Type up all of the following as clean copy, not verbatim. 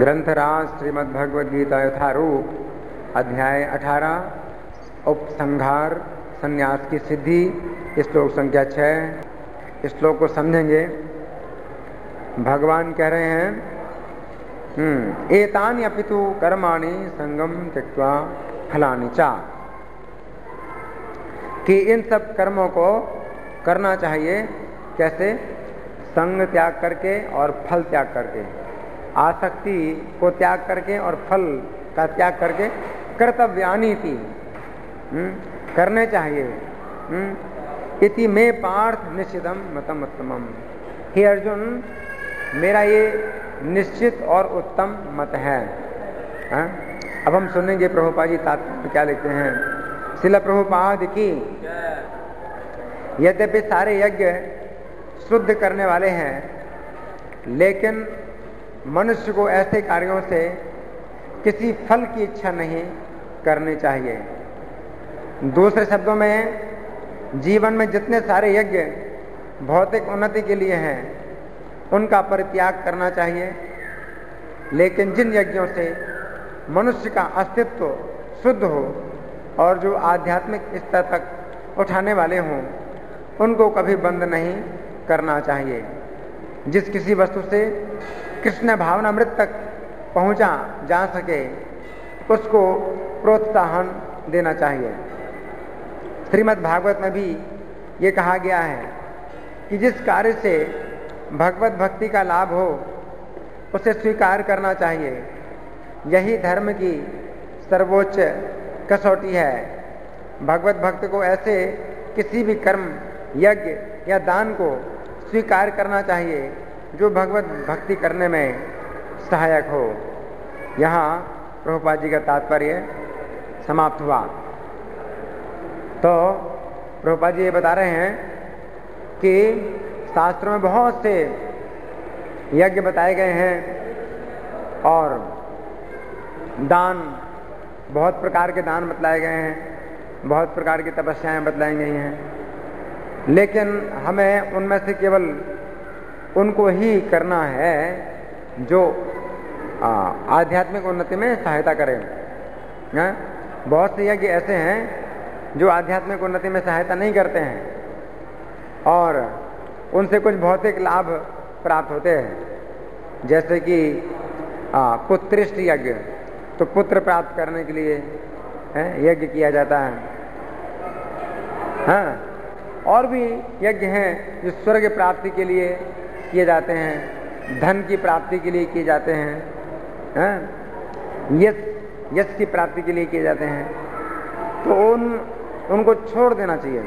ग्रंथराज श्रीमद्भगवद गीता यथारूप अध्याय 18 उपसंहार संन्यास की सिद्धि, श्लोक संख्या 6। श्लोक को समझेंगे। भगवान कह रहे हैं एतानि अपितु कर्माणि संगम त्यक्त्वा फलानि चा, कि इन सब कर्मों को करना चाहिए। कैसे? संग त्याग करके और फल त्याग करके, आसक्ति को त्याग करके और फल का त्याग करके, कर्तव्यानि थी करने चाहिए। इति मे पार्थ निश्चितम मतम उत्तमम। हे अर्जुन, मेरा ये निश्चित और उत्तम मत है। अब हम सुनेंगे प्रभुपाद जी तात्पर्य क्या लिखते हैं। श्रील प्रभुपाद की यद्यपि सारे यज्ञ शुद्ध करने वाले हैं, लेकिन मनुष्य को ऐसे कार्यों से किसी फल की इच्छा नहीं करनी चाहिए। दूसरे शब्दों में, जीवन में जितने सारे यज्ञ भौतिक उन्नति के लिए हैं, उनका परित्याग करना चाहिए। लेकिन जिन यज्ञों से मनुष्य का अस्तित्व शुद्ध हो और जो आध्यात्मिक स्तर तक उठाने वाले हों, उनको कभी बंद नहीं करना चाहिए। जिस किसी वस्तु से कृष्ण भावनामृत तक पहुंचा जा सके, उसको प्रोत्साहन देना चाहिए। श्रीमद् भागवत में भी ये कहा गया है कि जिस कार्य से भगवत भक्ति का लाभ हो, उसे स्वीकार करना चाहिए। यही धर्म की सर्वोच्च कसौटी है। भगवत भक्त को ऐसे किसी भी कर्म, यज्ञ या दान को स्वीकार करना चाहिए जो भगवत भक्ति करने में सहायक हो। यहाँ प्रभुपाद जी का तात्पर्य समाप्त हुआ। तो प्रभुपाद जी ये बता रहे हैं कि शास्त्रों में बहुत से यज्ञ बताए गए हैं और दान, बहुत प्रकार के दान बतलाए गए हैं, बहुत प्रकार की तपस्याएं बतलाई गई हैं, लेकिन हमें उनमें से केवल उनको ही करना है जो आध्यात्मिक उन्नति में सहायता करें। बहुत से यज्ञ ऐसे हैं जो आध्यात्मिक उन्नति में सहायता नहीं करते हैं और उनसे कुछ भौतिक लाभ प्राप्त होते हैं। जैसे कि पुत्रिष्ट यज्ञ, तो पुत्र प्राप्त करने के लिए यज्ञ किया जाता है। हाँ, और भी यज्ञ हैं जो स्वर्ग प्राप्ति के लिए किए जाते हैं, धन की प्राप्ति के लिए किए जाते हैं, यश की प्राप्ति के लिए किए जाते हैं। तो उनको छोड़ देना चाहिए,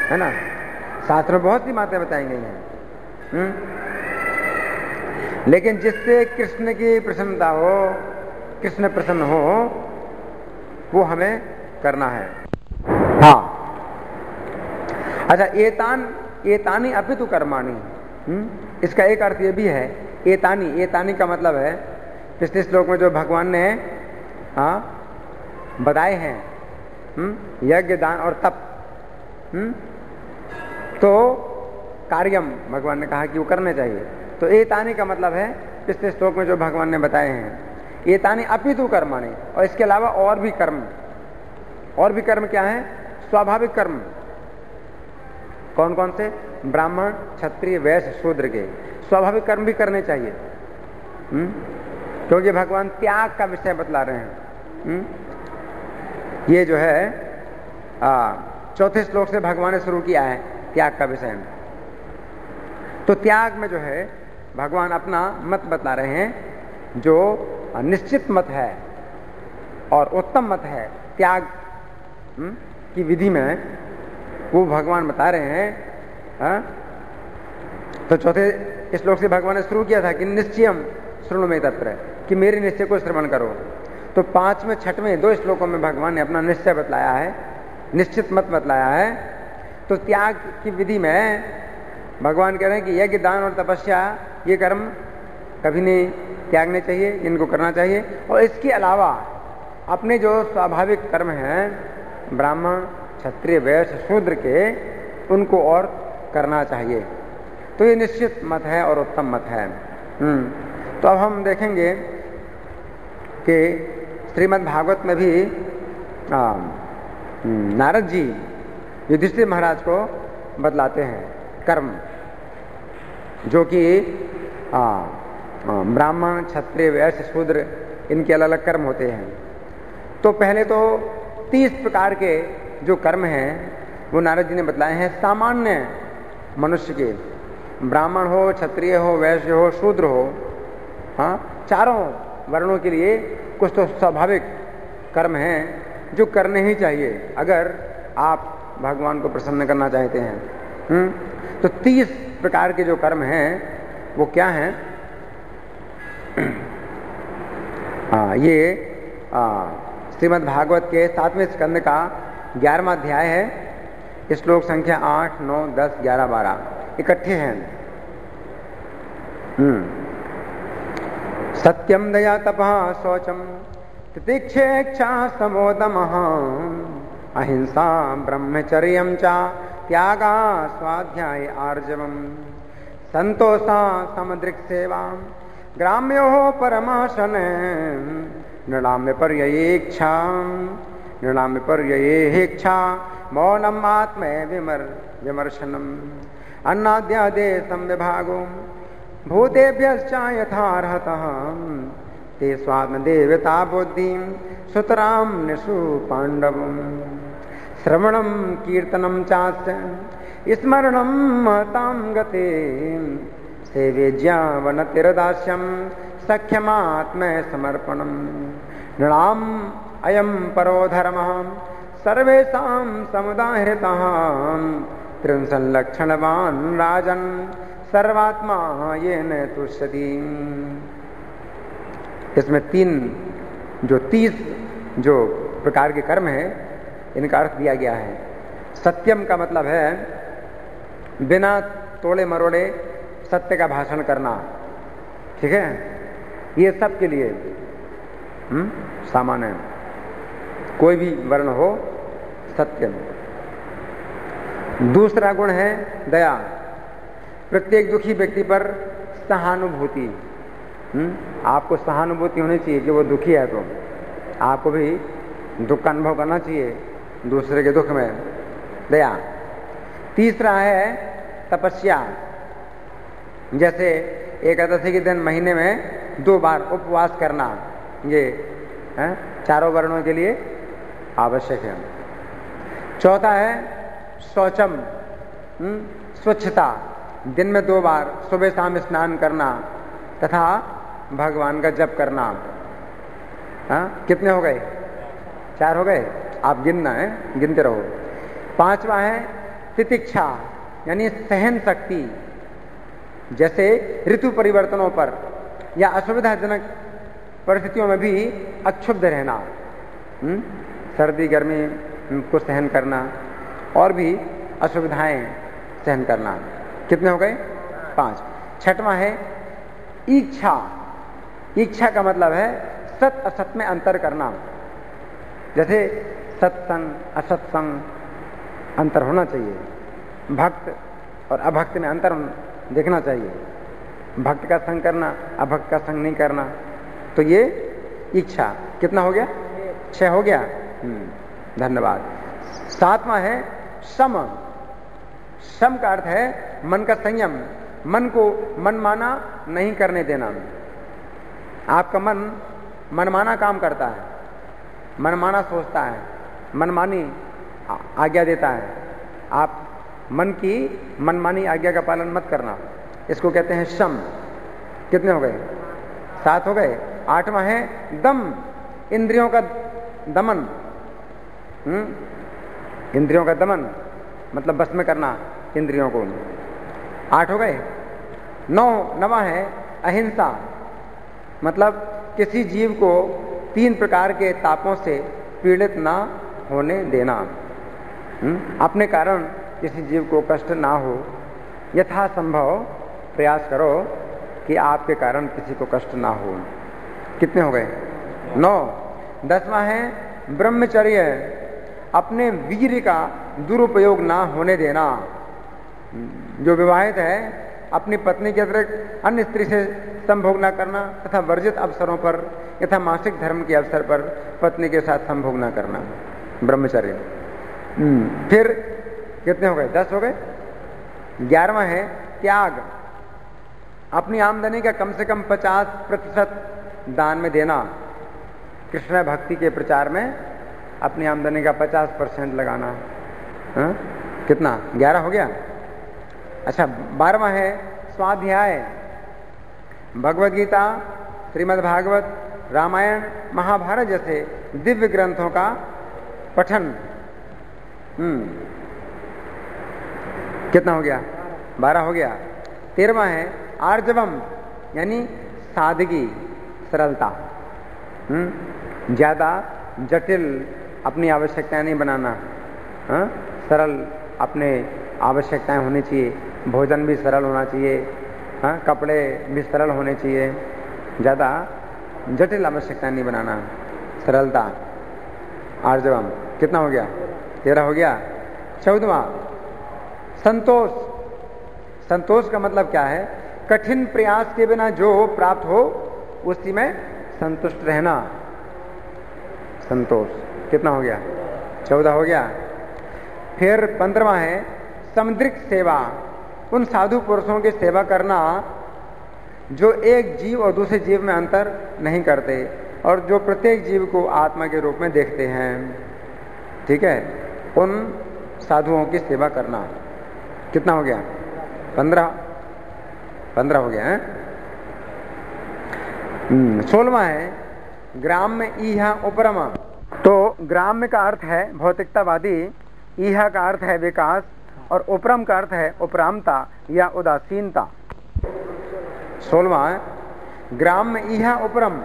है ना। शास्त्र में बहुत सी बातें बताई गई हैं, लेकिन जिससे कृष्ण की प्रसन्नता हो, कृष्ण प्रसन्न हो, वो हमें करना है। हाँ, अच्छा, एतानी अपितु कर्माणि, इसका एक अर्थ ये भी है। एतानी का मतलब है, पिछले श्लोक में जो भगवान ने बताए हैं यज्ञ, दान और तप, तो कार्यम भगवान ने कहा कि वो करने चाहिए। तो एतानी का मतलब है पिछले श्लोक में जो भगवान ने बताए हैं, एतानी अपितु कर्माणि। और इसके अलावा और भी कर्म क्या है? स्वाभाविक कर्म। कौन कौन से? ब्राह्मण, क्षत्रिय, वैश्य, शूद्र के स्वाभाविक कर्म भी करने चाहिए, क्योंकि भगवान त्याग का विषय बतला रहे हैं। ये जो है चौथे श्लोक से भगवान ने शुरू किया है त्याग का विषय। तो त्याग में जो है भगवान अपना मत बतला रहे हैं, जो निश्चित मत है और उत्तम मत है त्याग की विधि में, वो भगवान बता रहे हैं। तो चौथे श्लोक से भगवान ने शुरू किया था कि निश्चयम शृणु मे तत्र, कि मेरे निश्चय को श्रवण करो। तो 5वें 6वें 2 श्लोकों में भगवान ने अपना निश्चय बतलाया है, निश्चित मत बतलाया है। तो त्याग की विधि में भगवान कह रहे हैं कि यज्ञ, दान और तपस्या, ये कर्म कभी नहीं त्यागने चाहिए, इनको करना चाहिए। और इसके अलावा अपने जो स्वाभाविक कर्म हैं, ब्राह्मण, क्षत्रिय, वैश्य, शूद्र के, उनको और करना चाहिए। तो ये निश्चित मत है और उत्तम मत है। तो अब हम देखेंगे कि श्रीमद् भागवत में भी नारद जी युधिष्ठिर महाराज को बतलाते हैं कर्म, जो कि ब्राह्मण, क्षत्रिय, वैश्य, शूद्र, इनके अलग अलग कर्म होते हैं। तो पहले तो 30 प्रकार के जो कर्म हैं वो नारद जी ने बतलाए हैं सामान्य मनुष्य के, ब्राह्मण हो, क्षत्रिय हो, वैश्य हो, शूद्र हो, हाँ, चारों वर्णों के लिए कुछ तो स्वाभाविक कर्म हैं जो करने ही चाहिए अगर आप भगवान को प्रसन्न करना चाहते हैं। तो 30 प्रकार के जो कर्म हैं वो क्या हैं? ये श्रीमद् भागवत के 7वें स्कंद का 11वां अध्याय है। श्लोक संख्या 8, 9, 10, 11, 12 इकट्ठे हैं। सत्यम दया तपः शौचम तितिक्षेक्षा समोदमः अहिंसा ब्रह्मचर्यं च त्यागा स्वाध्याय आर्जवम संतोषा समदृक् सेवा ग्राम्यो परमाशन नृणाम्य पर्ययेच्छा मौनम आत्मय विमर्शनम अन्नाद्यादेशं विभागो भूतेभ्यश्च यथार्हतः ते स्वात्मदेवता बुद्धिं सुतरां निषु पाण्डवम् श्रवणं कीर्तनं चास्य स्मरणं महतां गते सेवेज्यावनतिर्दास्यं सख्यमात्मय समर्पणं नृणाम् अयं परो धर्मः सर्वेषां समुदाहृतः त्रिंशल्लक्षणवान् राजन् सर्वात्मा येन तुष्यति। इसमें 30 जो प्रकार के कर्म हैं इनका अर्थ दिया गया है। सत्यम का मतलब है बिना तोड़े मरोड़े सत्य का भाषण करना, ठीक है, ये सब के लिए सामान्य, कोई भी वर्ण हो, सत्यम। दूसरा गुण है दया, प्रत्येक दुखी व्यक्ति पर सहानुभूति। आपको सहानुभूति होनी चाहिए कि वो दुखी है तो आपको भी दुख का अनुभव करना चाहिए दूसरे के दुख में, दया। तीसरा है तपस्या, जैसे एकादशी के दिन महीने में 2 बार उपवास करना, ये चारों वर्णों के लिए आवश्यक है। चौथा है शौचम, स्वच्छता, दिन में 2 बार सुबह शाम स्नान करना तथा भगवान का जप करना। कितने हो गए? 4 हो गए, आप गिनना है, गिनते रहो। 5वां है तितिक्षा, यानी सहन शक्ति, जैसे ऋतु परिवर्तनों पर या असुविधाजनक परिस्थितियों में भी अक्षुब्ध रहना, सर्दी गर्मी को सहन करना और भी असुविधाएं सहन करना। कितने हो गए? 5। 6वां है इच्छा, इच्छा का मतलब है सत असत में अंतर करना, जैसे सत्संग असत्संग अंतर होना चाहिए, भक्त और अभक्त में अंतर देखना चाहिए, भक्त का संग करना, अभक्त का संग नहीं करना। तो ये इच्छा कितना हो गया? 6 हो गया। धन्यवाद। 7वां है सम, सम का अर्थ है मन का संयम, मन को मनमाना नहीं करने देना। आपका मन मनमाना काम करता है, मनमाना सोचता है, मनमानी आज्ञा देता है, आप मन की मनमानी आज्ञा का पालन मत करना, इसको कहते हैं शम। कितने हो गए? 7 हो गए। 8वां है दम, इंद्रियों का दमन। इंद्रियों का दमन मतलब बस में करना इंद्रियों को। 8 हो गए। 9वां है अहिंसा, मतलब किसी जीव को 3 प्रकार के तापों से पीड़ित ना होने देना। अपने कारण किसी जीव को कष्ट ना हो, यथासंभव प्रयास करो कि आपके कारण किसी को कष्ट ना हो। कितने हो गए? 9। 10वां है ब्रह्मचर्य, अपने वीर्य का दुरुपयोग ना होने देना। जो विवाहित है अपनी पत्नी के अतिरिक्त अन्य स्त्री से संभोग न करना तथा वर्जित अवसरों पर यथा मासिक धर्म के अवसर पर पत्नी के साथ संभोग न करना, ब्रह्मचर्य। फिर कितने हो गए? 10 हो गए। 11वां है त्याग। अपनी आमदनी का कम से कम 50% दान में देना। कृष्ण भक्ति के प्रचार में अपनी आमदनी का 50% लगाना। कितना? 11 हो गया। अच्छा, 12वां है स्वाध्याय। भगवद गीता, श्रीमद् भागवत, रामायण, महाभारत जैसे दिव्य ग्रंथों का पठन। कितना हो गया? 12 हो गया। 13वां है आर्जवम, यानी सादगी, सरलता। ज्यादा जटिल अपनी आवश्यकताएं नहीं बनाना। सरल अपने आवश्यकताएं होनी चाहिए। भोजन भी सरल होना चाहिए, कपड़े भी सरल होने चाहिए। ज्यादा जटिल आवश्यकताएं नहीं बनाना, सरलता, आर्जवम। कितना हो गया? 13 हो गया। 14वां संतोष। संतोष का मतलब क्या है? कठिन प्रयास के बिना जो प्राप्त हो उसी में संतुष्ट रहना, संतोष। कितना हो गया? 14 हो गया। फिर 15वां है समुद्रिक सेवा। उन साधु पुरुषों की सेवा करना जो एक जीव और दूसरे जीव में अंतर नहीं करते और जो प्रत्येक जीव को आत्मा के रूप में देखते हैं। ठीक है, उन साधुओं की सेवा करना। कितना हो गया? 15 हो गया है। 16वां है ग्राम्य ईहा उपरमा। तो ग्राम्य का अर्थ है भौतिकतावादी, ईहा का अर्थ है विकास और उपरम का अर्थ है उपरामता या उदासीनता। 16वां ग्राम्य ईहा उपरम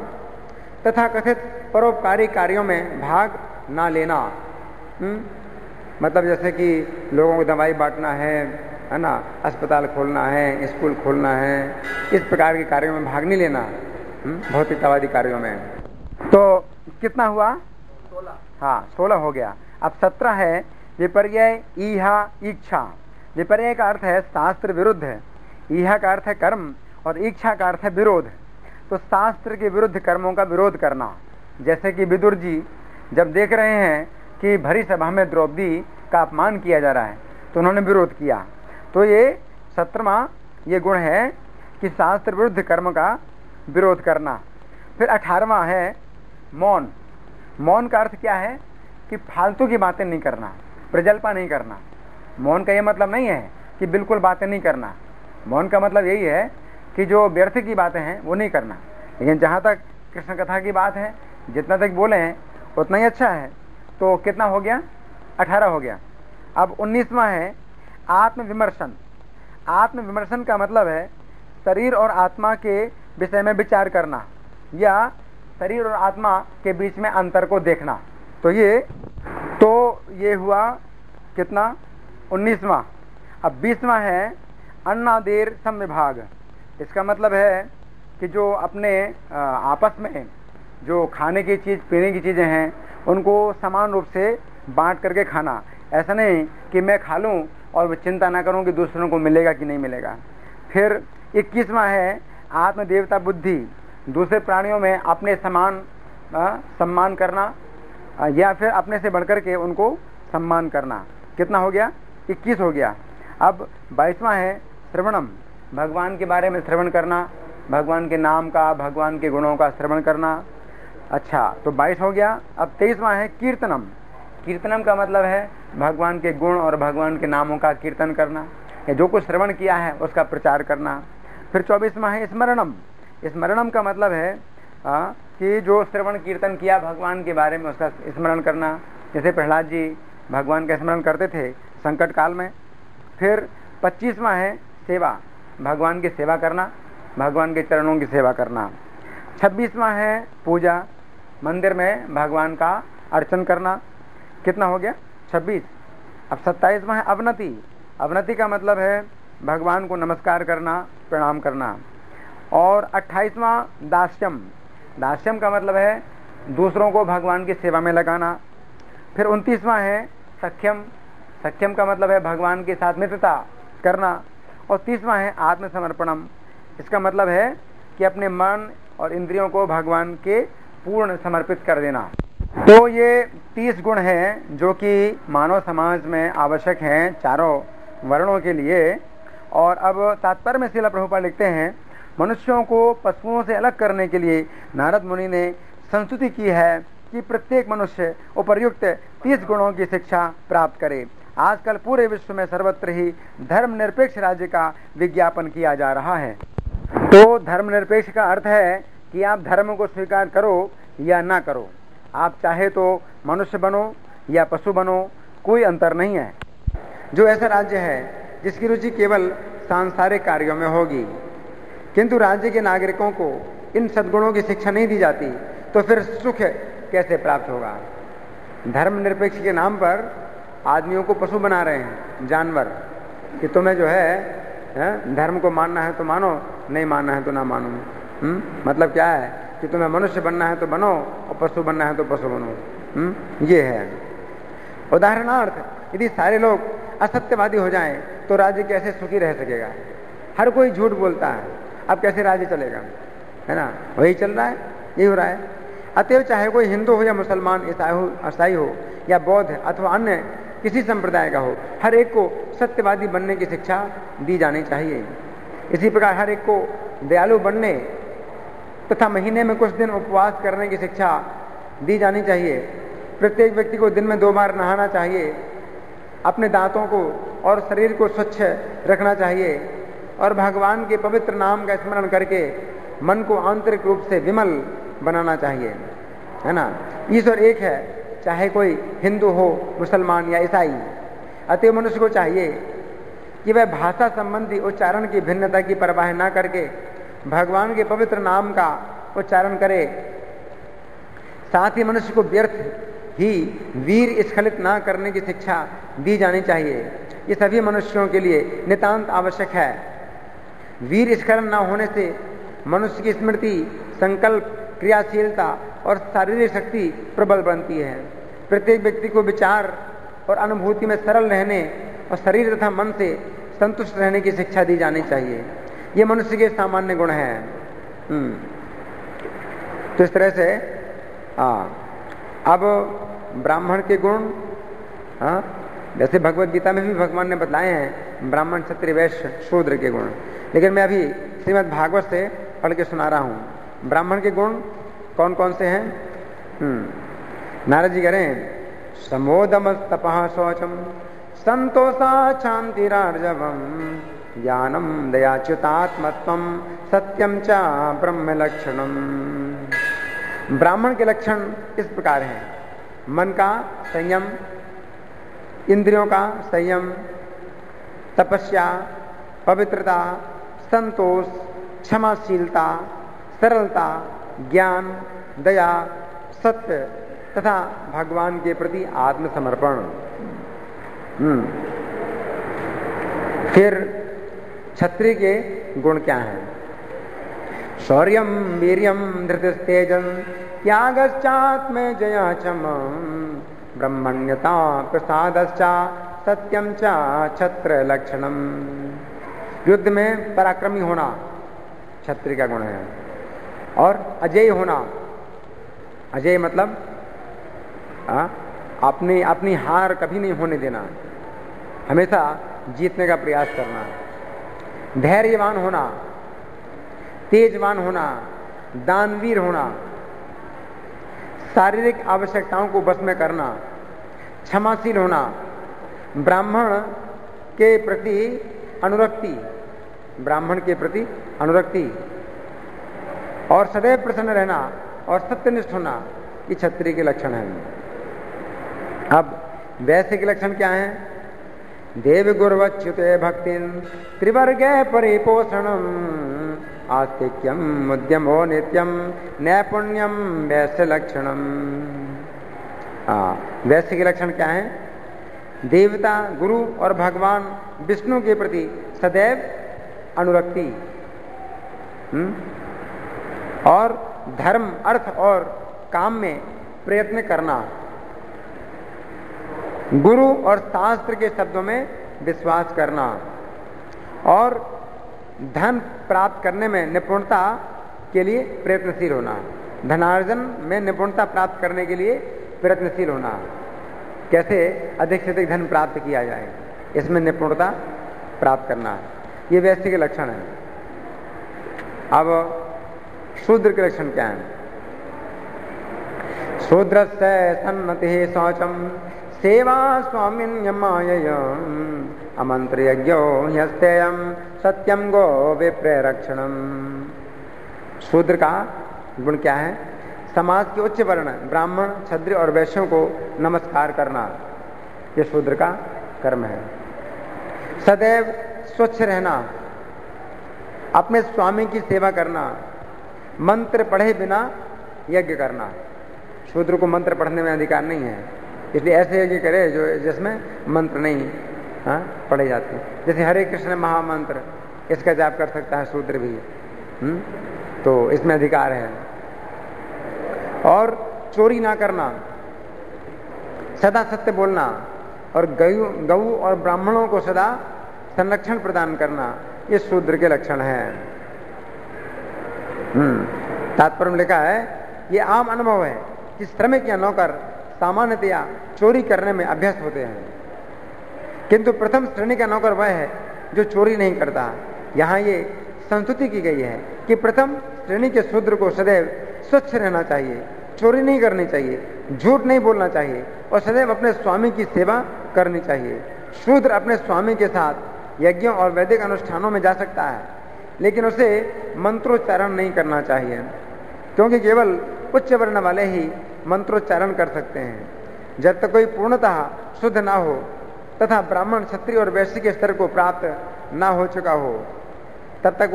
तथा कथित परोपकारी कार्यों में भाग ना लेना। मतलब जैसे कि लोगों को दवाई बांटना है ना, अस्पताल खोलना है, स्कूल खोलना है, इस प्रकार के कार्यों में भाग नहीं लेना, भौतिकतावादी कार्यों में। तो कितना हुआ? 16। हाँ, 16 हो गया। अब 17 है विपर्यय ईहा इच्छा। विपर्यय का अर्थ है शास्त्र विरुद्ध है, ईहा का अर्थ है कर्म और इच्छा का अर्थ है विरोध। तो शास्त्र के विरुद्ध कर्मों का विरोध करना। जैसे कि विदुर जी जब देख रहे हैं कि भरी सभा में द्रौपदी का अपमान किया जा रहा है तो उन्होंने विरोध किया। तो ये 17वां ये गुण है कि शास्त्र विरुद्ध कर्म का विरोध करना। फिर 18वां है मौन। मौन का अर्थ क्या है? कि फालतू की बातें नहीं करना, प्रजल्पा नहीं करना। मौन का ये मतलब नहीं है कि बिल्कुल बातें नहीं करना। मौन का मतलब यही है कि जो व्यर्थ की बातें हैं वो नहीं करना। लेकिन जहाँ तक कृष्ण कथा की बात है, जितना तक बोले हैं उतना ही अच्छा है। तो कितना हो गया? 18 हो गया। अब 19वां है आत्मविमर्शन। आत्मविमर्शन का मतलब है शरीर और आत्मा के विषय में विचार करना या शरीर और आत्मा के बीच में अंतर को देखना। तो ये हुआ कितना? 19वां। अब 20वां है अन्नादेर समविभाग। इसका मतलब है कि जो अपने आपस में जो खाने की चीज़, पीने की चीज़ें हैं उनको समान रूप से बांट करके खाना। ऐसा नहीं कि मैं खा लूँ और चिंता ना करूँ कि दूसरों को मिलेगा कि नहीं मिलेगा। फिर 21वां है आत्मदेवता बुद्धि। दूसरे प्राणियों में अपने समान सम्मान करना या फिर अपने से बढ़कर के उनको सम्मान करना। कितना हो गया? 21 हो गया। अब 22वां है श्रवणम। भगवान के बारे में श्रवण करना, भगवान के नाम का, भगवान के गुणों का श्रवण करना। अच्छा, तो 22 हो गया। अब 23वां है कीर्तनम। कीर्तनम का मतलब है भगवान के गुण और भगवान के नामों का कीर्तन करना, या जो कुछ श्रवण किया है उसका प्रचार करना। फिर 24वां है स्मरणम। स्मरणम का मतलब है कि जो श्रवण कीर्तन किया भगवान के बारे में उसका स्मरण करना। जैसे प्रहलाद जी भगवान का स्मरण करते थे संकट काल में। फिर 25वां है सेवा। भगवान की सेवा करना, भगवान के चरणों की सेवा करना। 26वां है पूजा। मंदिर में भगवान का अर्चन करना। कितना हो गया? 26। अब 27वां है अवनति। अवनति का मतलब है भगवान को नमस्कार करना, प्रणाम करना। और 28वां दास्यम। दास्यम का मतलब है दूसरों को भगवान की सेवा में लगाना। फिर 29वां है सख्यम। सख्यम का मतलब है भगवान के साथ मित्रता करना। और तीसरा है आत्मसमर्पणम। इसका मतलब है कि अपने मन और इंद्रियों को भगवान के पूर्ण समर्पित कर देना। तो ये 30 गुण हैं जो कि मानव समाज में आवश्यक हैं चारों वर्णों के लिए। और अब तात्पर्य में श्रील प्रभुपाद लिखते हैं, मनुष्यों को पशुओं से अलग करने के लिए नारद मुनि ने संस्तुति की है कि प्रत्येक मनुष्य उपर्युक्त 30 गुणों की शिक्षा प्राप्त करे। आजकल पूरे विश्व में सर्वत्र ही धर्मनिरपेक्ष राज्य का विज्ञापन किया जा रहा है। तो धर्मनिरपेक्ष का अर्थ है कि आप धर्म को स्वीकार करो या ना करो, आप चाहे तो मनुष्य बनो या पशु बनो, कोई अंतर नहीं है। जो ऐसा राज्य है जिसकी रुचि केवल सांसारिक कार्यों में होगी, किंतु राज्य के नागरिकों को इन सद्गुणों की शिक्षा नहीं दी जाती, तो फिर सुख कैसे प्राप्त होगा। धर्मनिरपेक्ष के नाम पर आदमियों को पशु बना रहे हैं, जानवर, कि तुम्हें जो है धर्म को मानना है तो मानो, नहीं मानना है तो ना मानो। मतलब क्या है कि तुम्हें मनुष्य बनना है तो बनो और पशु बनना है तो पशु बनो। ये है। उदाहरणार्थ, यदि सारे लोग असत्यवादी हो जाएं तो राज्य कैसे सुखी रह सकेगा। हर कोई झूठ बोलता है, अब कैसे राज्य चलेगा, है ना। वही चल रहा है, यही हो रहा है। अतएव चाहे कोई हिंदू हो या मुसलमान, ईसाई हो या बौद्ध अथवा अन्य किसी संप्रदाय का हो, हर एक को सत्यवादी बनने की शिक्षा दी जानी चाहिए। इसी प्रकार हर एक को दयालु बनने तथा महीने में कुछ दिन उपवास करने की शिक्षा दी जानी चाहिए। प्रत्येक व्यक्ति को दिन में 2 बार नहाना चाहिए, अपने दांतों को और शरीर को स्वच्छ रखना चाहिए और भगवान के पवित्र नाम का स्मरण करके मन को आंतरिक रूप से विमल बनाना चाहिए, है ना। ईश्वर एक है, चाहे कोई हिंदू हो, मुसलमान या ईसाई। अतः मनुष्य को चाहिए कि वह भाषा संबंधी उच्चारण की भिन्नता की परवाह न करके भगवान के पवित्र नाम का उच्चारण करे। साथ ही मनुष्य को व्यर्थ ही वीर स्खलित ना करने की शिक्षा दी जानी चाहिए। ये सभी मनुष्यों के लिए नितांत आवश्यक है। वीर स्खलन न होने से मनुष्य की स्मृति, संकल्प, क्रियाशीलता और शारीरिक शक्ति प्रबल बनती है। प्रत्येक व्यक्ति को विचार और अनुभूति में सरल रहने और शरीर तथा मन से संतुष्ट रहने की शिक्षा दी जानी चाहिए। ये मनुष्य के सामान्य गुण हैं। तो इस तरह से अब ब्राह्मण के गुण, जैसे भगवत गीता में भी भगवान ने बतलाए हैं ब्राह्मण, क्षत्रिय, वैश्य, शूद्र के गुण, लेकिन मैं अभी श्रीमद् भागवत से पढ़ के सुना रहा हूं। ब्राह्मण के गुण कौन कौन से हैं? नारद जी करें, समोदम तपः शौचम संतोषा शांतिरार्जवम ज्ञानम दयाच्युतात्मत्वम सत्यम च ब्रह्म लक्षणम। ब्राह्मण के लक्षण इस प्रकार हैं: मन का संयम, इंद्रियों का संयम, तपस्या, पवित्रता, संतोष, क्षमाशीलता, सरलता, ज्ञान, दया, सत्य तथा भगवान के प्रति आत्मसमर्पण। फिर क्षत्रिय के गुण क्या हैं? शौर्यम, वीर्यम, धृतिस्तेजं, त्यागश्चात्मजया चमं, ब्रह्मण्यता, प्रसादश्च, सत्यम च क्षत्र लक्षणम। युद्ध में पराक्रमी होना क्षत्रिय का गुण है। और अजेय होना, अजेय मतलब अपनी हार कभी नहीं होने देना, हमेशा जीतने का प्रयास करना। धैर्यवान होना, तेजवान होना, दानवीर होना, शारीरिक आवश्यकताओं को बस में करना, क्षमाशील होना, ब्राह्मण के प्रति अनुरक्ति, ब्राह्मण के प्रति अनुरक्ति, और सदैव प्रसन्न रहना और सत्यनिष्ठ होना, ये क्षत्रिय के लक्षण हैं। अब वैश्य के लक्षण क्या हैं? देव गुरुवच्युते भक्तिं त्रिवर्गे परिपोषणम आस्तिक्यम उद्यमो नित्यम नैपुण्यम वैश्य लक्षणम। वैश्य के लक्षण क्या है? देवता, गुरु और भगवान विष्णु के प्रति सदैव अनुरक्ति, और धर्म, अर्थ और काम में प्रयत्न करना, गुरु और शास्त्र के शब्दों में विश्वास करना, और धन प्राप्त करने में निपुणता के लिए प्रयत्नशील होना, धनार्जन में निपुणता प्राप्त करने के लिए प्रयत्नशील होना, कैसे अधिक से अधिक धन प्राप्त किया जाए, इसमें निपुणता प्राप्त करना, ये वैश्य के लक्षण है। अब शूद्र के लक्षण क्या है? शूद्रस्य सन्नतिः शौचम सेवा स्वामिन्यमाययम् अमंत्र यज्ञो ह्यस्तेयं सत्यम गो विप्ररक्षणम। शूद्र का गुण क्या है? समाज के उच्च वर्ण ब्राह्मण, क्षत्रिय और वैश्यों को नमस्कार करना, ये शूद्र का कर्म है। सदैव स्वच्छ रहना, अपने स्वामी की सेवा करना, मंत्र पढ़े बिना यज्ञ करना। शूद्र को मंत्र पढ़ने में अधिकार नहीं है, इसलिए ऐसे यज्ञ करे जो जिसमें मंत्र नहीं पढ़े जाते। जैसे हरे कृष्ण महामंत्र, इसका जाप कर सकता है शूद्र भी, तो इसमें अधिकार है। और चोरी ना करना, सदा सत्य बोलना, और गऊ और ब्राह्मणों को सदा संरक्षण प्रदान करना, ये शूद्र के लक्षण हैं। तात्पर्य में लिखा है, ये आम अनुभव है कि श्रमिक या नौकर सामान्यतया चोरी करने में अभ्यस्त होते हैं, किंतु प्रथम श्रेणी का नौकर वह है जो चोरी नहीं करता। यहाँ ये संस्तुति की गई है कि प्रथम श्रेणी के शूद्र को सदैव स्वच्छ रहना चाहिए, चोरी नहीं करनी चाहिए, झूठ नहीं बोलना चाहिए और सदैव अपने स्वामी की सेवा करनी चाहिए। शूद्र अपने स्वामी के साथ यज्ञों और वैदिक अनुष्ठानों में जा सकता है, लेकिन उसे मंत्रोच्चारण नहीं करना चाहिए, क्योंकि केवल उच्च वर्ण वाले ही मंत्रोच्चारण कर सकते हैं। जब तक कोई पूर्णतः शुद्ध ना हो तथा ब्राह्मण, क्षत्रिय और वैश्य के स्तर को प्राप्त ना हो चुका हो, तब तक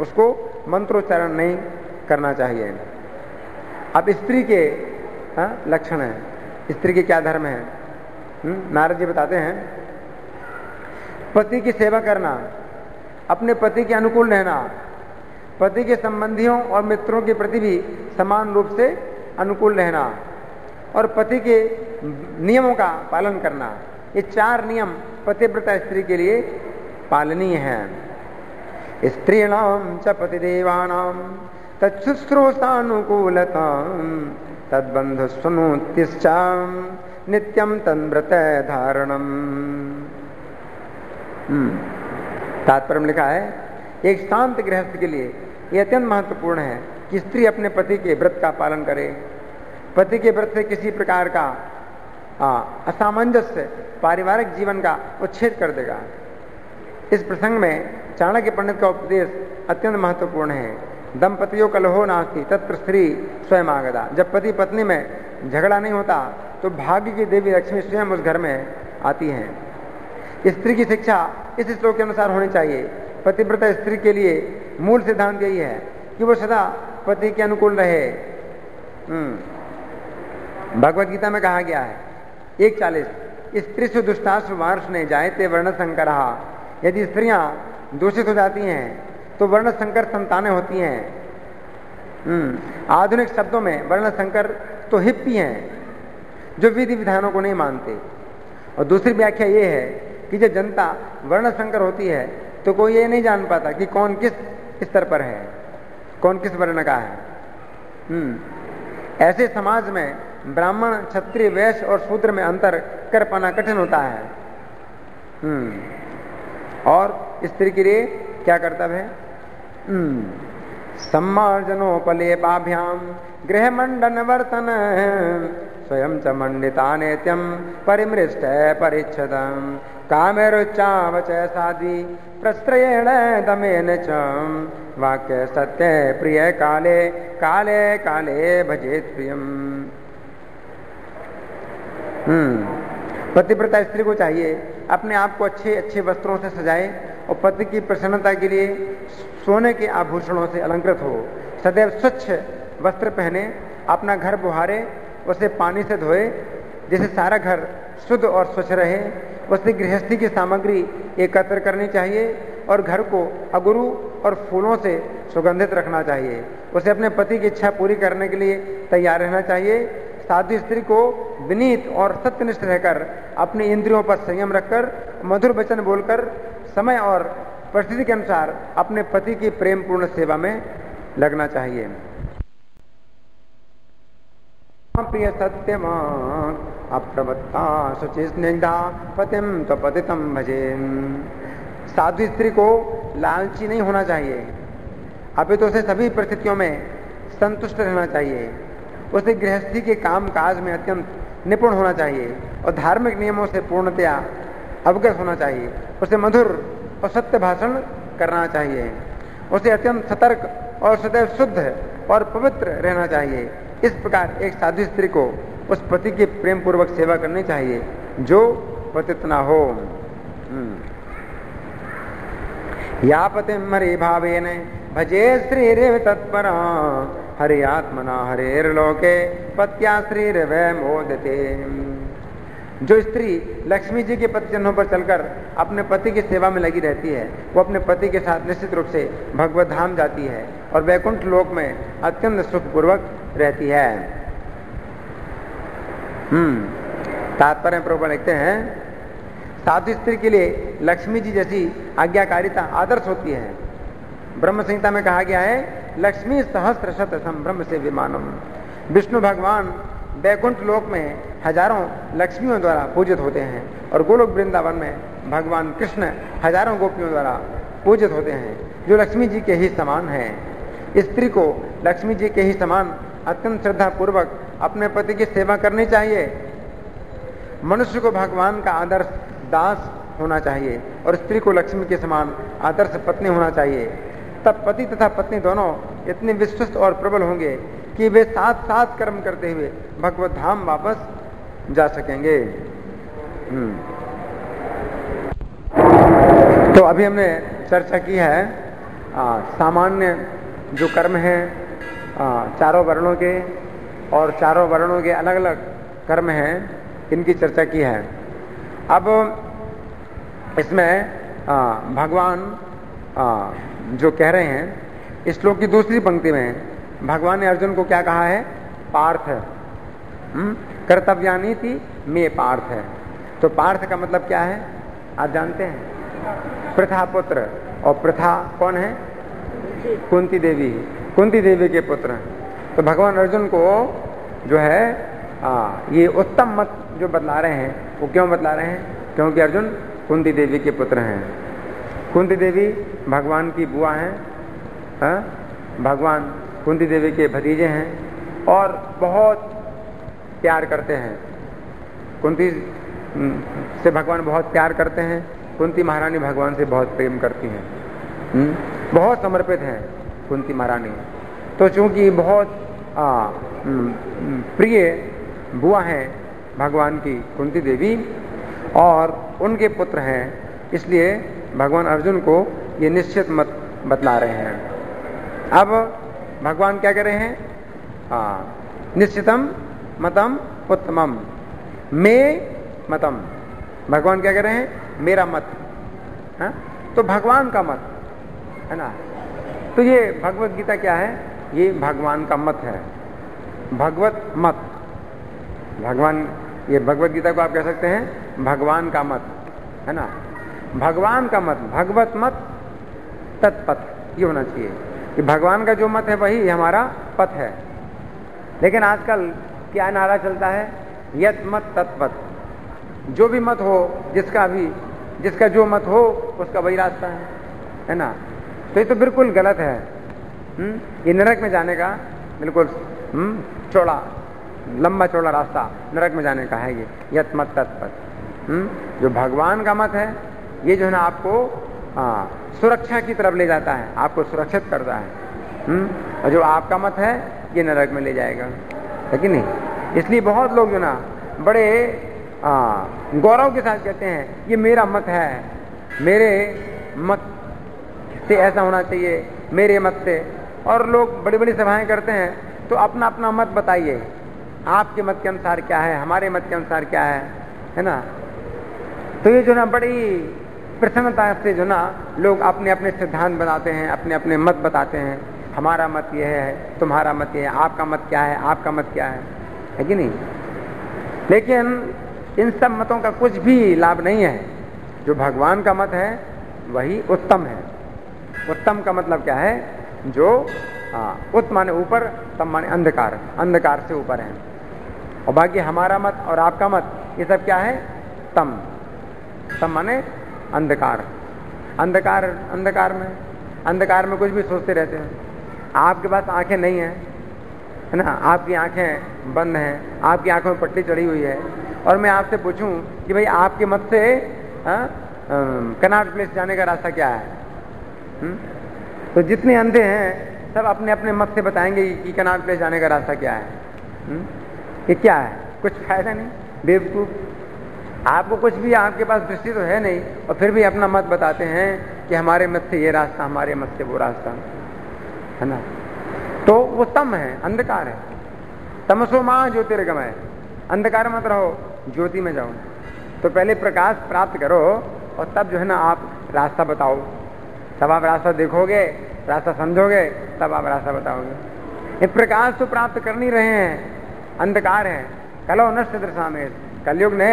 उसको मंत्रोच्चारण नहीं करना चाहिए। अब स्त्री के लक्षण हैं, स्त्री के क्या धर्म है? नारद जी बताते हैं, पति की सेवा करना, अपने पति के अनुकूल रहना, पति के संबंधियों और मित्रों के प्रति भी समान रूप से अनुकूल रहना और पति के नियमों का पालन करना। ये 4 नियम पतिव्रता स्त्री के लिए पालनीय हैं। स्त्रीणाम च पतिदेवानां तच्छुश्रूषानुकूलतां तद्बंधु सुनुतिश्चाम नित्यम तन्व्रत धारणम। तात्पर्य में लिखा है, एक शांत गृहस्थ के लिए यह अत्यंत महत्वपूर्ण है कि स्त्री अपने पति के व्रत का पालन करे। पति के व्रत से किसी प्रकार का असामंजस्य पारिवारिक जीवन का उच्छेद कर देगा। इस प्रसंग में चाणक्य पंडित का उपदेश अत्यंत महत्वपूर्ण है। दंपतियों कलहो नास्ति तत्र स्त्री स्वयं आगता। जब पति पत्नी में झगड़ा नहीं होता तो भाग्य की देवी लक्ष्मी स्वयं उस घर में आती हैं। स्त्री की शिक्षा इस श्लोक के अनुसार होनी चाहिए। पतिव्रता स्त्री के लिए मूल सिद्धांत यही है कि वो सदा पति के अनुकूल रहे। भगवत गीता में कहा गया है 1:40, स्त्री से दुष्टासु वार्ष्णे जायते वर्ण संकरः। यदि स्त्रियां दूषित हो जाती हैं तो वर्ण संकर संतानें होती हैं। आधुनिक शब्दों में वर्ण संकर तो हिप्पी हैं जो विधि विधानों को नहीं मानते। और दूसरी व्याख्या ये है कि जब जनता वर्ण संकर होती है तो कोई ये नहीं जान पाता कि कौन किस स्तर पर है, कौन किस वर्ण का है। ऐसे समाज में ब्राह्मण, क्षत्रिय, वैश्य और शूद्र में अंतर कर पाना कठिन होता है। और स्त्री के लिए क्या कर्तव्य है? सम्मार्जनोपलेपाभ्याम गृह मंडन वर्तन स्वयं च मंडिता नेत्यम परिमृष्ट परिच्छदम कामेरुच्चावच साध्वी प्रस्त्रयेण दमेन च वाक्य सत्य प्रिय काले काले काले भजेत प्रियम। पतिव्रता स्त्री को चाहिए अपने आप को अच्छे अच्छे वस्त्रों से सजाए और पति की प्रसन्नता के लिए सोने के आभूषणों से अलंकृत हो। सदैव स्वच्छ वस्त्र पहने, अपना घर बुहारे, उसे पानी से धोए जिससे सारा घर शुद्ध और स्वच्छ रहे। उसे गृहस्थी की सामग्री एकत्र करनी चाहिए और घर को अगुरु और फूलों से सुगंधित रखना चाहिए। उसे अपने पति की इच्छा पूरी करने के लिए तैयार रहना चाहिए। साध्वी स्त्री को विनीत और सत्यनिष्ठ रहकर अपनी इंद्रियों पर संयम रखकर मधुर वचन बोलकर समय और परिस्थिति के अनुसार अपने पति की प्रेम पूर्ण सेवा में लगना चाहिए। प्रिय सत्यम अप्रवत्ता शुचि स्निग्धा पतिम तो पतितम भजे। साधु स्त्री को लालची नहीं होना चाहिए, अभी तो उसे सभी परिस्थितियों में संतुष्ट रहना चाहिए। उसे गृहस्थी के काम काज में अत्यंत निपुण होना चाहिए और धार्मिक नियमों से पूर्णतया अवगत होना चाहिए। उसे मधुर और सत्य भाषण करना चाहिए। उसे अत्यंत सतर्क और सदैव शुद्ध और पवित्र रहना चाहिए। इस प्रकार एक साधु स्त्री को उस पति की प्रेम पूर्वक सेवा करनी चाहिए जो पतित न हो। या पतिम हरि भावेन भजे श्रीरेव तत्परा हरि आत्मना हरेर्लोके पत्या श्रीरवै मोदते। जो स्त्री लक्ष्मी जी के पति चिन्हों पर चलकर अपने पति की सेवा में लगी रहती है, वो अपने पति के साथ निश्चित रूप से भगवत धाम जाती है और वैकुंठ लोक में अत्यंत सुखपूर्वक रहती है। तात्पर्य प्रभुपाद लिखते हैं, साधु स्त्री के लिए लक्ष्मी जी जैसी आज्ञाकारिता आदर्श होती है। ब्रह्म संहिता में कहा गया है, लक्ष्मी सहस्त्र शत संभ्रम से विमानम। विष्णु भगवान वैकुंठ लोक में हजारों लक्ष्मियों द्वारा पूजित होते हैं और गोलोक वृंदावन में भगवान कृष्ण हजारों गोपियों द्वारा पूजित होते हैं जो लक्ष्मी जी के ही समान हैं। स्त्री को लक्ष्मी जी के ही समान अत्यंत श्रद्धा पूर्वक अपने पति की सेवा करनी चाहिए। मनुष्य को भगवान का आदर्श दास होना चाहिए और स्त्री को लक्ष्मी के समान आदर्श पत्नी होना चाहिए। तब पति तथा पत्नी दोनों इतने विश्वस्त और प्रबल होंगे कि वे साथ साथ कर्म करते हुए भगवत धाम वापस जा सकेंगे। तो अभी हमने चर्चा की है सामान्य जो कर्म हैं चारों वर्णों के, और चारों वर्णों के अलग अलग कर्म हैं, इनकी चर्चा की है। अब इसमें भगवान जो कह रहे हैं, इस श्लोक की दूसरी पंक्ति में भगवान ने अर्जुन को क्या कहा है? पार्थ कर्तव्यानी थी मे पार्थ है। तो पार्थ का मतलब क्या है आप जानते हैं? प्रथा पुत्र। और प्रथा कौन है? कुंती देवी, कुंती देवी के पुत्र। तो भगवान अर्जुन को जो है ये उत्तम मत जो बतला रहे हैं, वो क्यों बतला रहे हैं? क्योंकि अर्जुन कुंती देवी के पुत्र हैं। कुंती देवी भगवान की बुआ हैं, भगवान कुंती देवी के भतीजे हैं और बहुत प्यार करते हैं। कुंती से भगवान बहुत प्यार करते हैं। कुंती महारानी भगवान से बहुत प्रेम करती हैं, बहुत समर्पित हैं कुंती महारानी। तो चूंकि बहुत प्रिय बुआ हैं भगवान की कुंती देवी और उनके पुत्र हैं, इसलिए भगवान अर्जुन को ये निश्चित मत बतला रहे हैं। अब भगवान क्या कह रहे हैं? निश्चितम मतम उत्तमम मे मतम। भगवान क्या कह रहे हैं? मेरा मत। तो भगवान का मत है ना। तो ये भगवत गीता क्या है? ये भगवान का मत है, भगवत मत। भगवान, ये भगवत गीता को आप कह सकते हैं भगवान का मत, है ना। भगवान का मत, भगवत मत तत्पथ, ये होना चाहिए कि भगवान का जो मत है वही हमारा पथ है। लेकिन आजकल क्या नारा चलता है? यत मत तत्पथ। जो भी मत हो, जिसका जो मत हो उसका वही रास्ता है ना। तो ये तो बिल्कुल गलत है। ये नरक में जाने का बिल्कुल चौड़ा, लंबा चौड़ा रास्ता नरक में जाने का है ये यत मत तत्पथ। जो भगवान का मत है ये जो है ना आपको सुरक्षा की तरफ ले जाता है, आपको सुरक्षित करता है। और जो आपका मत है ये नरक में ले जाएगा, है कि नहीं। इसलिए बहुत लोग जो ना बड़े गौरव के साथ कहते हैं ये मेरा मत है, मेरे मत से ऐसा होना चाहिए, मेरे मत से। और लोग बड़ी बड़ी सभाएं करते हैं तो अपना अपना मत बताइए, आपके मत के अनुसार क्या है, हमारे मत के अनुसार क्या है ना। तो ये जो ना बड़ी प्रसन्नता से जो ना लोग अपने अपने सिद्धांत बनाते हैं, अपने अपने मत बताते हैं। हमारा मत यह है, तुम्हारा मत यह है, आपका मत क्या है, आपका मत क्या है कि नहीं। लेकिन इन सब मतों का कुछ भी लाभ नहीं है। जो भगवान का मत है वही उत्तम है। उत्तम का मतलब क्या है? जो उत माने ऊपर, तम माने अंधकार, अंधकार से ऊपर है। और बाकी हमारा मत और आपका मत ये सब क्या है? तम। तम माने अंधकार। अंधकार, अंधकार में कुछ भी सोचते रहते हैं। आपके पास आंखें नहीं है ना, आपकी आंखें बंद हैं, आपकी आंखों में पट्टी चढ़ी हुई है, और मैं आपसे पूछूं कि भाई आपके मत से कनॉट प्लेस जाने का रास्ता क्या है? तो जितने अंधे हैं सब अपने अपने मत से बताएंगे कि कनॉट प्लेस जाने का रास्ता क्या है। ये क्या है? कुछ फायदा नहीं, बेवकूफ। आपको कुछ भी, आपके पास दृष्टि तो है नहीं, और फिर भी अपना मत बताते हैं कि हमारे मत से ये रास्ता, हमारे मत से वो रास्ता, है ना। तो वो तम है, अंधकार है। तमसो मां ज्योतिर्गमय, अंधकार मत रहो, ज्योति में जाओ। तो पहले प्रकाश प्राप्त करो और तब जो है ना आप रास्ता बताओ। तब आप रास्ता देखोगे, रास्ता समझोगे, तब आप रास्ता बताओगे। ये प्रकाश तो प्राप्त कर नहीं रहे हैं, अंधकार है। कलो नष्ट दृशा में, कलयुग ने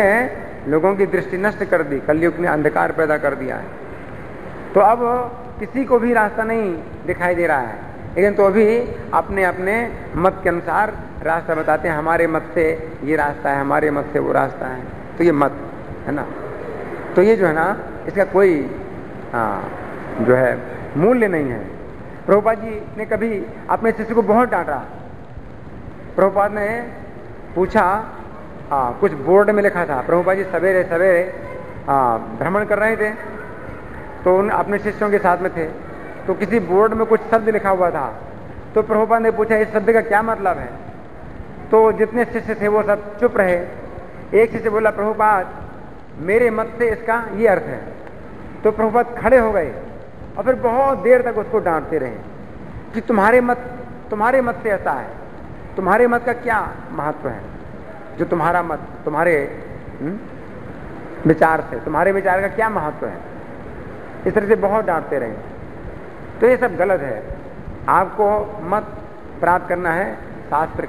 लोगों की दृष्टि नष्ट कर दी, कलयुग ने अंधकार पैदा कर दिया है। तो अब किसी को भी रास्ता नहीं दिखाई दे रहा है, लेकिन तो भी अपने अपने मत के अनुसार रास्ता बताते हैं। हमारे मत से ये रास्ता है, हमारे मत से वो रास्ता है। तो ये मत है ना, तो ये जो है ना इसका कोई जो है मूल्य नहीं है। प्रभुपाद जी ने कभी अपने शिष्य को बहुत डांटा। प्रभुपाद ने पूछा, कुछ बोर्ड में लिखा था, प्रभुपाद जी सवेरे सवेरे भ्रमण कर रहे थे, तो उन अपने शिष्यों के साथ में थे, तो किसी बोर्ड में कुछ शब्द लिखा हुआ था। तो प्रभुपाद ने पूछा इस शब्द का क्या मतलब है? तो जितने शिष्य थे वो सब चुप रहे। एक शिष्य बोला, प्रभुपाद मेरे मत से इसका ये अर्थ है। तो प्रभुपाद खड़े हो गए और फिर बहुत देर तक उसको डांटते रहे कि तुम्हारे मत से ऐसा है, तुम्हारे मत का क्या महत्व है? जो तुम्हारा मत, तुम्हारे विचार से, तुम्हारे विचार का क्या महत्व है? इस तरह से बहुत डांटते रहे। तो ये सब गलत है। आपको मत प्राप्त करना है शास्त्र,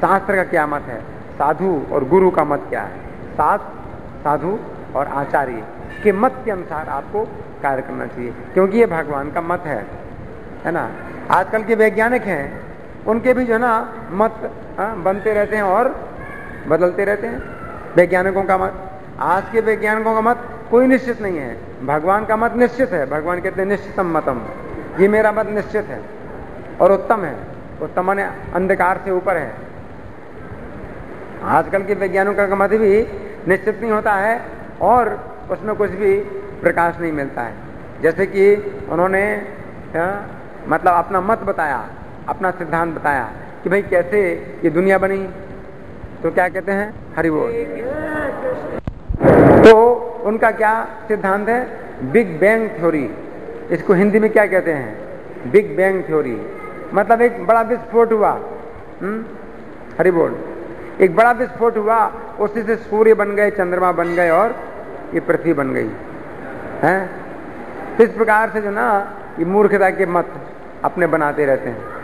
शास्त्र का क्या मत है, साधु और गुरु का मत क्या है, साधु और आचार्य के मत के अनुसार आपको कार्य करना चाहिए, क्योंकि ये भगवान का मत है ना। आजकल के वैज्ञानिक हैं, उनके भी जो है ना मत बनते रहते हैं और बदलते रहते हैं। वैज्ञानिकों का मत, आज के वैज्ञानिकों का मत कोई निश्चित नहीं है। भगवान का मत निश्चित है। भगवान कहते हैं निश्चितम मतम, ये मेरा मत निश्चित है और उत्तम है। उत्तम माने अंधकार से ऊपर है। आजकल के वैज्ञानिकों का मत भी निश्चित नहीं होता है और उसमें कुछ भी प्रकाश नहीं मिलता है। जैसे कि उन्होंने मतलब अपना मत बताया, अपना सिद्धांत बताया कि भाई कैसे ये दुनिया बनी, तो क्या कहते हैं, हरि बोल। तो उनका क्या सिद्धांत है, बिग बैंग थ्योरी। इसको हिंदी में क्या कहते हैं, बिग बैंग थ्योरी। मतलब एक बड़ा विस्फोट हुआ, हरि बोल, एक बड़ा विस्फोट हुआ, उसी से सूर्य बन गए, चंद्रमा बन गए और ये पृथ्वी बन गई है। इस प्रकार से जो ना ये मूर्खता के मत अपने बनाते रहते हैं।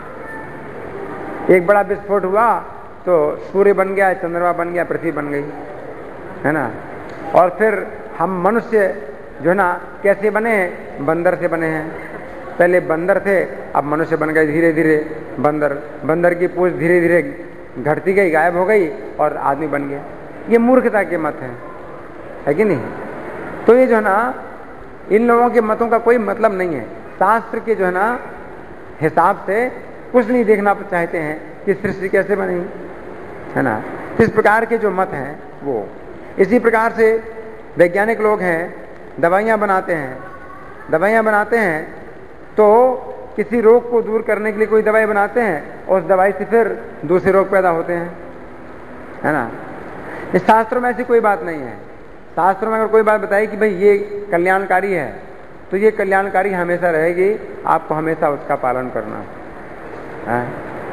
एक बड़ा विस्फोट हुआ तो सूर्य बन गया, चंद्रमा बन गया, पृथ्वी बन गई, है ना। और फिर हम मनुष्य जो है ना कैसे बने, बंदर से बने हैं। पहले बंदर थे, अब मनुष्य बन गए धीरे धीरे बंदर। बंदर की पूंछ धीरे धीरे घटती गई, गायब हो गई और आदमी बन गया। ये मूर्खता के मत है कि नहीं। तो ये जो है ना इन लोगों के मतों का कोई मतलब नहीं है। शास्त्र के जो है ना हिसाब से कुछ नहीं देखना चाहते हैं कि सृष्टि कैसे बनी, है ना। इस प्रकार के जो मत हैं वो, इसी प्रकार से वैज्ञानिक लोग हैं, दवाइयां बनाते हैं तो किसी रोग को दूर करने के लिए कोई दवाई बनाते हैं और उस दवाई से फिर दूसरे रोग पैदा होते हैं, है ना। इस शास्त्रों में ऐसी कोई बात नहीं है। शास्त्रों में अगर कोई बात बताई कि भाई ये कल्याणकारी है तो ये कल्याणकारी हमेशा रहेगी, आपको हमेशा उसका पालन करना है।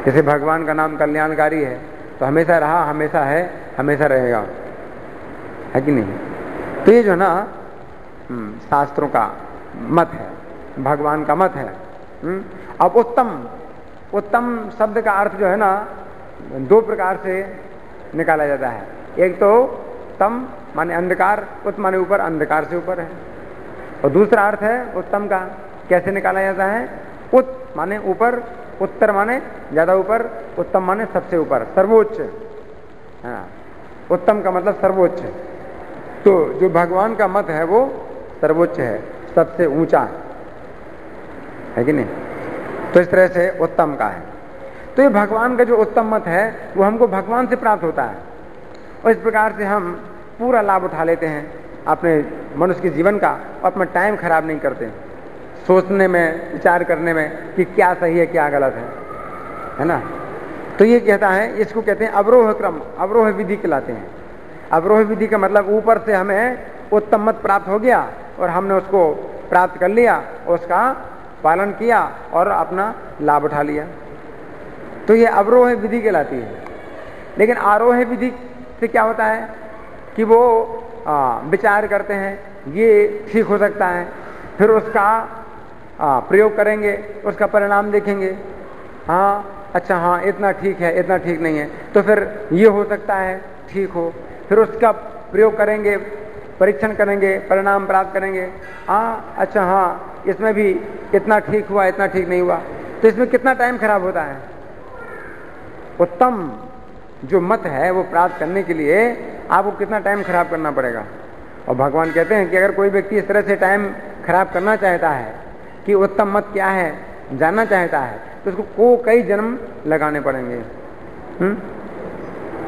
जैसे भगवान का नाम कल्याणकारी है तो हमेशा रहा, हमेशा है, हमेशा रहेगा, है कि नहीं। तो ये जो ना शास्त्रों का मत है, भगवान का मत है। अब उत्तम शब्द का अर्थ जो है ना दो प्रकार से निकाला जाता है। एक तो तम माने अंधकार, उत माने ऊपर, अंधकार से ऊपर है। और दूसरा अर्थ है उत्तम का, कैसे निकाला जाता है? उत माने ऊपर, उत्तर माने ज्यादा ऊपर, उत्तम माने सबसे ऊपर, सर्वोच्च। हाँ, उत्तम का मतलब सर्वोच्च। तो जो भगवान का मत है वो सर्वोच्च है, सबसे ऊंचा है कि नहीं? तो इस तरह से उत्तम का है। तो ये भगवान का जो उत्तम मत है वो हमको भगवान से प्राप्त होता है, और इस प्रकार से हम पूरा लाभ उठा लेते हैं अपने मनुष्य के जीवन का, और अपना टाइम खराब नहीं करते सोचने में, विचार करने में कि क्या सही है क्या गलत है ना? तो ये कहता है, इसको कहते हैं अवरोह क्रम, अवरोह विधि कहलाते हैं। अवरोह विधि का मतलब ऊपर से हमें उत्तम मत प्राप्त हो गया और हमने उसको प्राप्त कर लिया, उसका पालन किया और अपना लाभ उठा लिया, तो ये अवरोह विधि कहलाती है। लेकिन आरोह विधि से क्या होता है कि वो विचार करते हैं ये ठीक हो सकता है, फिर उसका प्रयोग करेंगे, उसका परिणाम देखेंगे, हाँ अच्छा हाँ इतना ठीक है, इतना ठीक नहीं है, तो फिर ये हो सकता है ठीक हो, फिर उसका प्रयोग करेंगे, परीक्षण करेंगे, परिणाम प्राप्त करेंगे, हाँ अच्छा हाँ इसमें भी इतना ठीक हुआ, इतना ठीक नहीं हुआ, तो इसमें कितना टाइम खराब होता है। उत्तम जो मत है वो प्राप्त करने के लिए आपको कितना टाइम खराब करना पड़ेगा। और भगवान कहते हैं कि अगर कोई व्यक्ति इस तरह से टाइम खराब करना चाहता है कि उत्तम मत क्या है जानना चाहता है, तो उसको कई जन्म लगाने पड़ेंगे।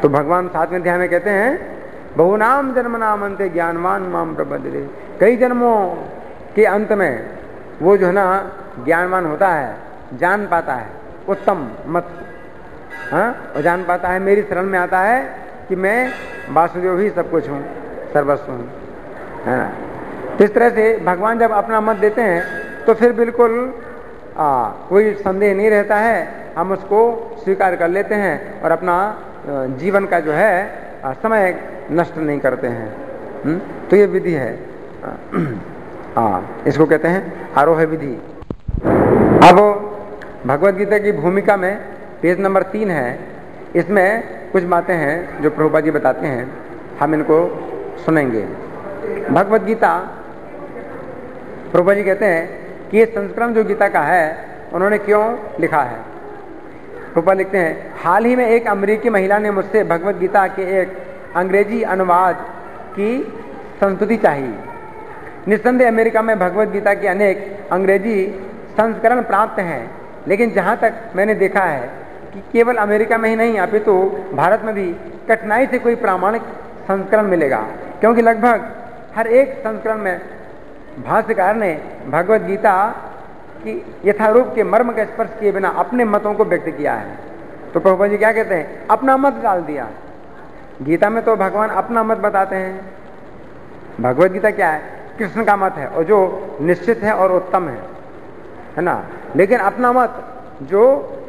तो भगवान 7वें अध्याय में कहते हैं बहुनाम जन्म नाम अंते ज्ञानवान माम प्रबंधते, कई जन्मों के अंत में वो जो है ना ज्ञानवान होता है, जान पाता है उत्तम मत, हाँ, और जान पाता है, मेरी शरण में आता है कि मैं वासुदेव ही सब कुछ हूँ, सर्वस्व हूँ, है ना। तो इस तरह से भगवान जब अपना मत देते हैं तो फिर बिल्कुल कोई संदेह नहीं रहता है, हम उसको स्वीकार कर लेते हैं और अपना जीवन का जो है समय नष्ट नहीं करते हैं। तो ये विधि है, इसको कहते हैं आरोह विधि। अब भगवद गीता की भूमिका में पेज नंबर 3 है, इसमें कुछ बातें हैं जो प्रभुपाद जी बताते हैं, हम इनको सुनेंगे। भगवद गीता प्रभुपाद जी कहते हैं कि ये संस्करण जो गीता का है उन्होंने क्यों लिखा है। प्रभुपाद लिखते हैं, हाल ही में एक अमेरिकी महिला ने मुझसे भगवद गीता के एक अंग्रेजी अनुवाद की संस्तुति चाहिए। निस्संदेह अमेरिका में भगवद गीता के अनेक अंग्रेजी संस्करण प्राप्त हैं, लेकिन जहां तक मैंने देखा है कि केवल अमेरिका में ही नहीं अपितु भारत में भी कठिनाई से कोई प्रामाणिक संस्करण मिलेगा, क्योंकि लगभग हर एक संस्करण में भाष्यकार ने भगवद गीता की यथारूप के मर्म का स्पर्श किए बिना अपने मतों को व्यक्त किया है। तो प्रभुपाद जी क्या कहते हैं, अपना मत डाल दिया। गीता में तो भगवान अपना मत बताते हैं, भगवद गीता क्या है, कृष्ण का मत है और जो निश्चित है और उत्तम है ना। लेकिन अपना मत जो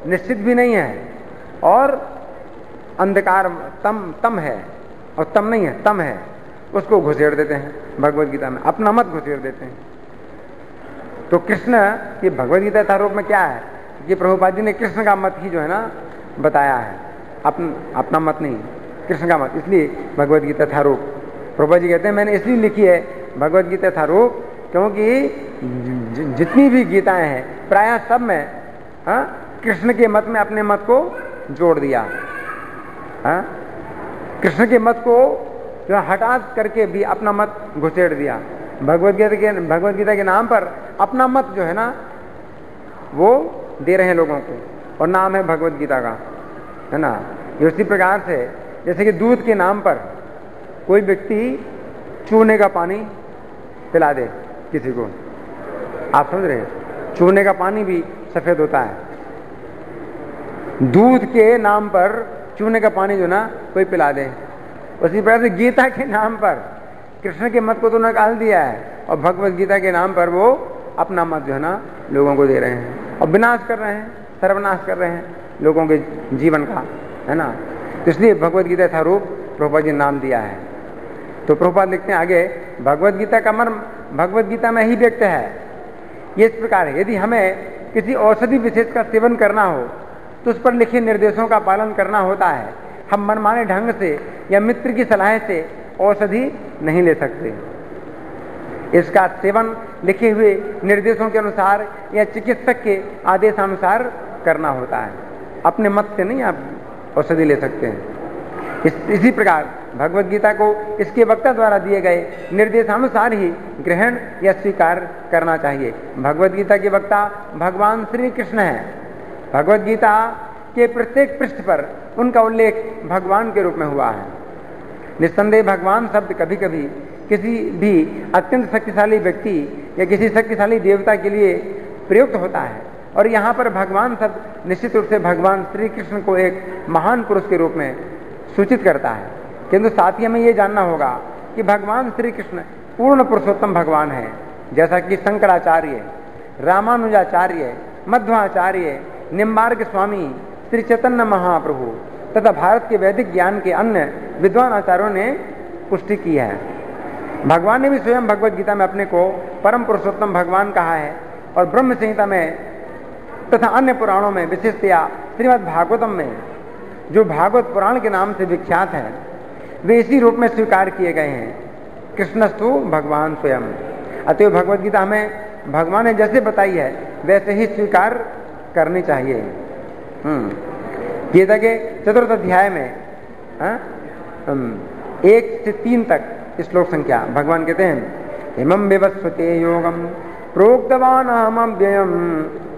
निश्चित भी नहीं है और अंधकार तम है, और तम नहीं है तम है, उसको घुसेड़ देते हैं भगवद गीता में, अपना मत घुसेड़ देते हैं। तो कृष्ण की भगवद गीता यथारूप में क्या है कि प्रभुपाद जी ने कृष्ण का मत ही जो है ना बताया है, अपना मत नहीं, कृष्ण का मत, इसलिए भगवद गीता यथारूप। प्रभुपाद जी कहते हैं मैंने इसलिए लिखी है भगवद गीता यथारूप क्योंकि जितनी भी गीताएं हैं प्रायः सब में कृष्ण के मत में अपने मत को जोड़ दिया, कृष्ण के मत को जो हटा करके भी अपना मत घुसेड़ दिया। भगवद गीता के नाम पर अपना मत जो है ना वो दे रहे हैं लोगों को, और नाम है भगवद गीता का, है ना। ये उसी प्रकार से जैसे कि दूध के नाम पर कोई व्यक्ति चूने का पानी पिला दे किसी को, आप समझ रहे हैं, चूने का पानी भी सफेद होता है। दूध के नाम पर चूने का पानी जो ना कोई पिला दे, उसी प्रकार से गीता के नाम पर कृष्ण के मत को तो निकाल दिया है और भगवद गीता के नाम पर वो अपना मत जो है ना लोगों को दे रहे हैं और विनाश कर रहे हैं, सर्वनाश कर रहे हैं लोगों के जीवन का, है ना। तो इसलिए भगवद गीता यथारूप प्रभुपाद जी ने नाम दिया है। तो प्रभुपाद लिखते हैं आगे, भगवद गीता का मर्म भगवद गीता में ही व्यक्त है। ये इस प्रकार है, यदि हमें किसी औषधि विशेष का सेवन करना हो तो उस पर लिखे निर्देशों का पालन करना होता है। हम मनमाने ढंग से या मित्र की सलाह से औषधि नहीं ले सकते। इसका सेवन लिखे हुए निर्देशों के अनुसार या चिकित्सक के आदेशानुसार करना होता है। अपने मत से नहीं आप औषधि ले सकते हैं। इसी प्रकार भगवत गीता को इसके वक्ता द्वारा दिए गए निर्देशानुसार ही ग्रहण या स्वीकार करना चाहिए। भगवत गीता के वक्ता भगवान श्री कृष्ण है। भगवत गीता के प्रत्येक पृष्ठ पर उनका उल्लेख भगवान के रूप में हुआ है। निस्संदेह भगवान शब्द कभी कभी किसी भी अत्यंत शक्तिशाली व्यक्ति या किसी शक्तिशाली देवता के लिए प्रयुक्त होता है, और यहाँ पर भगवान शब्द निश्चित रूप से भगवान श्री कृष्ण को एक महान पुरुष के रूप में सूचित करता है। किंतु साथ ही हमें ये जानना होगा कि भगवान श्री कृष्ण पूर्ण पुरुषोत्तम भगवान है, जैसा कि शंकराचार्य, रामानुजाचार्य, मध्वाचार्य, निम्बार्क स्वामी, श्री चैतन्य महाप्रभु तथा भारत के वैदिक ज्ञान के अन्य विद्वान आचार्यों ने पुष्टि की है। भगवान ने भी स्वयं भगवत गीता में अपने को परम पुरुषोत्तम भगवान कहा है, और ब्रह्म संहिता में तथा अन्य पुराणों में, विशेषतया श्रीमद् भागवतम में, जो भागवत पुराण के नाम से विख्यात है, वे इसी रूप में स्वीकार किए गए हैं, कृष्णस्तु भगवान स्वयं। अतएव भगवत गीता हमें भगवान ने जैसे बताई है वैसे ही स्वीकार करनी चाहिए। गीता के 4th अध्याय में 1 से 3 तक श्लोक संख्या भगवान कहते हैं, इमं विवस्वते योगम प्रोक्तवान अहमव्ययम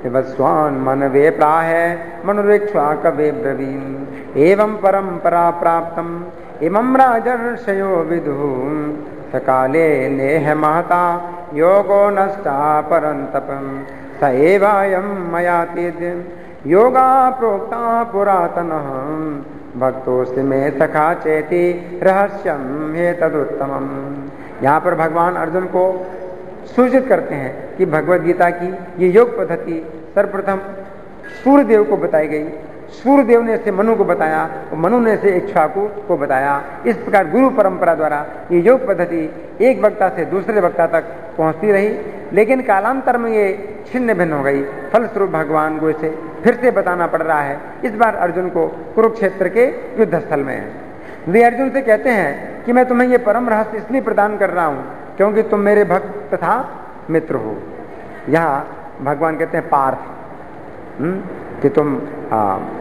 विवस्वान् मनवे प्राहे मनुरेक्ष्वा कवे ब्रवीन् एवं परंपरा प्राप्तम इमं राजर्षयो विदुः सकाले नेह महता योगो नष्टा परन्तपं स एवायं मया तेद्यं योगा प्रोक्ता पुरातनः भक्तोऽस्ति मे सखा चेति रहस्यं हे तदुत्तमम्। यहाँ पर भगवान अर्जुन को सूचित करते हैं कि भगवत गीता की ये योग पद्धति सर्वप्रथम सूर्यदेव को बताई गई। सूर्यदेव ने इसे मनु को बताया और मनु ने इसे इक्ष्वाकु को बताया। इस प्रकार गुरु परंपरा द्वारा ये योग पद्धति एक वक्ता से दूसरे वक्ता तक पहुंचती रही, लेकिन कालांतर में ये छिन्न भिन्न हो गई। फलस्वरूप भगवान को इसे फिर से बताना पड़ रहा है। इस बार अर्जुन को कुरुक्षेत्र के युद्ध स्थल में है। वे अर्जुन से कहते हैं कि मैं तुम्हें ये परम रहस्य इसलिए प्रदान कर रहा हूं क्योंकि तुम मेरे भक्त तथा मित्र हो। यहाँ भगवान कहते हैं पार्थ कि तुम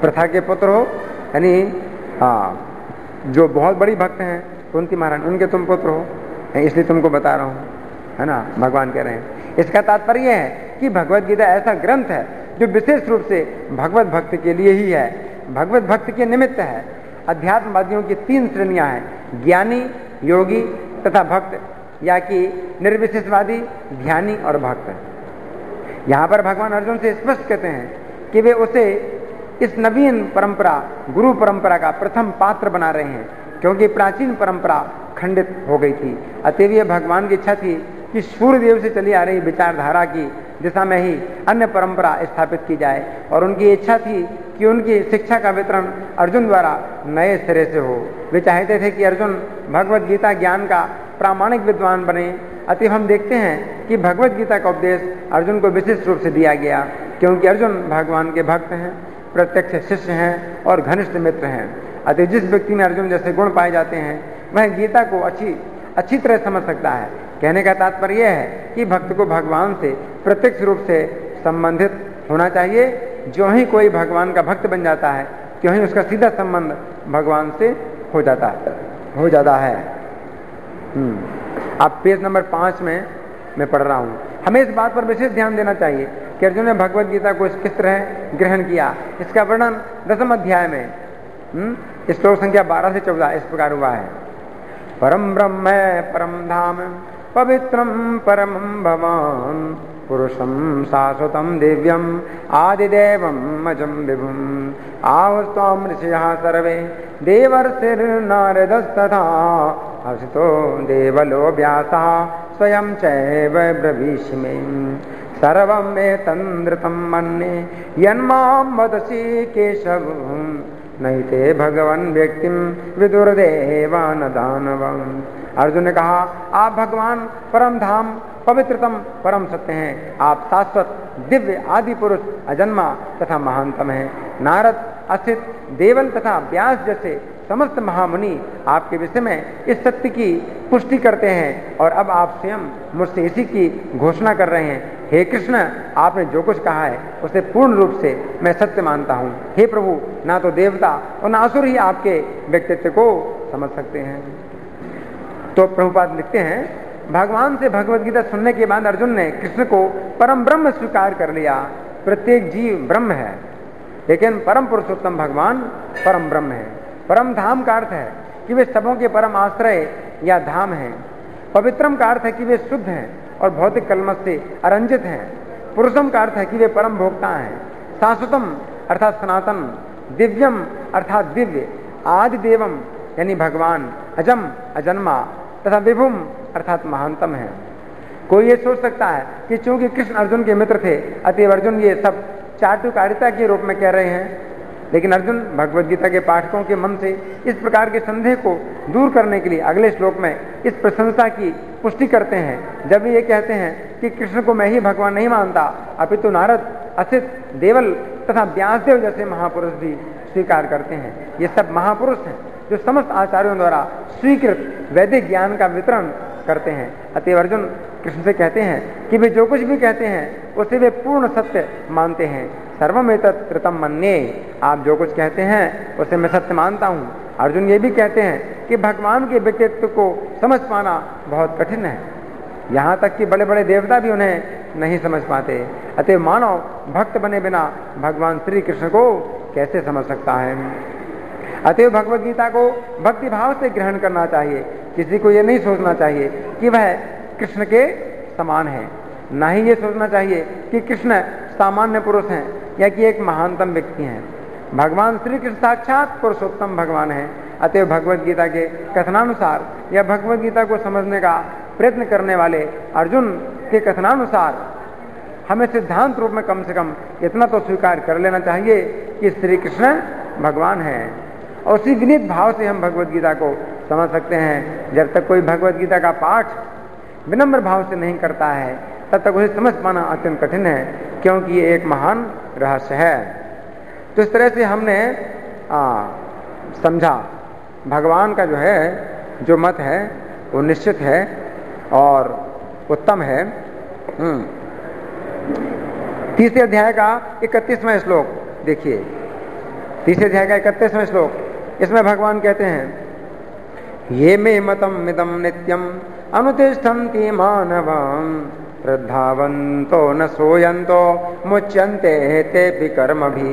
प्रथा के पुत्र हो, यानी जो बहुत बड़ी भक्त हैं कुंती महारानी, उनके तुम पुत्र हो, इसलिए तुमको बता रहा हूं, है ना। भगवान कह रहे हैं इसका तात्पर्य है कि भगवत गीता ऐसा ग्रंथ है जो विशेष रूप से भगवत भक्त के लिए ही है, भगवत भक्त के निमित्त है। अध्यात्मवादियों की 3 श्रेणियां हैं, ज्ञानी, योगी तथा भक्त, या कि निर्विशेषवादी, ध्यानी और भक्त। यहां पर भगवान अर्जुन से स्पष्ट कहते हैं कि वे उसे इस नवीन परंपरा, गुरु परंपरा का प्रथम पात्र बना रहे हैं, क्योंकि प्राचीन परंपरा खंडित हो गई थी। अतएव यह भगवान की इच्छा थी कि सूर्यदेव से चली आ रही विचारधारा की दिशा में ही अन्य परंपरा स्थापित की जाए, और उनकी इच्छा थी कि उनकी शिक्षा का वितरण अर्जुन द्वारा नए सिरे से हो। वे चाहते थे कि अर्जुन भगवत गीता ज्ञान का प्रामाणिक विद्वान बने। अतः हम देखते हैं कि भगवत गीता का उपदेश अर्जुन को विशेष रूप से दिया गया, क्योंकि अर्जुन भगवान के भक्त हैं, प्रत्यक्ष शिष्य हैं और घनिष्ठ मित्र हैं। अतः जिस व्यक्ति में अर्जुन जैसे गुण पाए जाते हैं वह गीता को अच्छी तरह समझ सकता है। कहने का तात्पर्य यह है कि भक्त को भगवान से प्रत्यक्ष रूप से संबंधित होना चाहिए। जो ही कोई भगवान का भक्त बन जाता है त्यों ही उसका सीधा संबंध भगवान से हो जाता है। अब पेज नंबर 5 में मैं पढ़ रहा हूँ। हमें इस बात पर विशेष ध्यान देना चाहिए कि अर्जुन ने भगवत गीता को किस तरह ग्रहण किया। इसका वर्णन 10वें अध्याय में श्लोक संख्या 12 से 14 इस प्रकार हुआ है। परम ब्रह्म परम धाम पवित्रम परमं भवान पुरुषं शाश्वतं दिव्यं आदिदेवं अजं विभुम् आहुस्त्वां ऋषयः सर्वे देवर्षिर्नारदस्तथा हसितो देवलो व्यासः स्वयं चैव ब्रवीषिमे सर्वं एतन्नृतं मन्ये यन्मां वदसि केशव नहीं ते भगवान व्यक्तिम विदुर्देवान दानवम्। अर्जुन ने कहा, आप भगवान परम धाम पवित्रतम परम सत्य हैं। आप शाश्वत दिव्य आदि पुरुष अजन्मा तथा महानतम हैं। नारद, असित, देवल तथा व्यास जैसे समस्त महामुनि आपके विषय में इस सत्य की पुष्टि करते हैं और अब आप स्वयं मुझसे इसी की घोषणा कर रहे हैं। हे कृष्ण, आपने जो कुछ कहा है उसे पूर्ण रूप से मैं सत्य मानता हूं। हे प्रभु, ना तो देवता और ना असुर ही आपके व्यक्तित्व को समझ सकते हैं। तो प्रभुपाद लिखते हैं, भगवान से भगवत गीता सुनने के बाद अर्जुन ने कृष्ण को परम ब्रह्म स्वीकार कर लिया। प्रत्येक जीव ब्रह्म है, लेकिन परम पुरुषोत्तम भगवान परम ब्रह्म है। परम धाम का अर्थ है कि वे सबों के परम आश्रय या धाम हैं। पवित्रम का अर्थ है कि वे शुद्ध हैं और भौतिक कलमश से अरंजित हैं। पुरुषम का अर्थ है कि वे परम भोक्ता हैं। शाश्वतम अर्थात सनातन, दिव्यम अर्थात दिव्य, आदि देवम यानी भगवान, अजम अजन्मा तथा विभुम अर्थात महानतम है। कोई ये सोच सकता है कि चूंकि कृष्ण अर्जुन के मित्र थे अतएव अर्जुन ये सब चाटुकारिता के रूप में कह रहे हैं, लेकिन अर्जुन भगवद गीता के पाठकों के मन से इस प्रकार के संदेह को दूर करने के लिए अगले श्लोक में इस प्रशंसा की पुष्टि करते हैं, जब ये कहते हैं कि कृष्ण को मैं ही भगवान नहीं मानता, अपितु नारद, असित, देवल तथा व्यासदेव जैसे महापुरुष भी स्वीकार करते हैं। ये सब महापुरुष हैं जो समस्त आचार्यों द्वारा स्वीकृत वैदिक ज्ञान का वितरण करते हैं। अतएव अर्जुन कृष्ण से कहते हैं कि वे जो कुछ भी कहते हैं उसे वे पूर्ण सत्य मानते हैं। सर्वमेतत् कृतं मन्ये, आप जो कुछ कहते हैं उसे मैं सत्य मानता हूँ। अर्जुन ये भी कहते हैं कि भगवान के व्यक्तित्व को समझ पाना बहुत कठिन है, यहाँ तक कि बड़े बड़े देवता भी उन्हें नहीं समझ पाते। अतएव मानव भक्त बने बिना भगवान श्री कृष्ण को कैसे समझ सकता है। अतएव भगवद गीता को भक्ति भाव से ग्रहण करना चाहिए। किसी को यह नहीं सोचना चाहिए कि वह कृष्ण के समान है, ना ही ये सोचना चाहिए कि कृष्ण सामान्य पुरुष हैं या कि एक महानतम व्यक्ति हैं। भगवान श्री कृष्ण साक्षात पुरुषोत्तम भगवान है। अतएव भगवद गीता के कथनानुसार या भगवद गीता को समझने का प्रयत्न करने वाले अर्जुन के कथनानुसार हमें सिद्धांत रूप में कम से कम इतना तो स्वीकार कर लेना चाहिए कि श्री कृष्ण भगवान है। और उसी विनीत भाव से हम भगवद गीता को समझ सकते हैं। जब तक कोई भगवद गीता का पाठ विनम्र भाव से नहीं करता है तब तक उसे समझ पाना अत्यंत कठिन है, क्योंकि ये एक महान रहस्य है। तो इस तरह से हमने समझा भगवान का जो मत है वो निश्चित है और उत्तम है। तीसरे अध्याय का 31वां श्लोक देखिए, तीसरे अध्याय का 31वां श्लोक, इसमें भगवान कहते हैं, ये मे मतम मिदम नित्यम अनुतिष्ठन्ति मानवं श्रद्धावन्तो न सोयन्तो मुच्यन्ते तेऽपि कर्मभिः।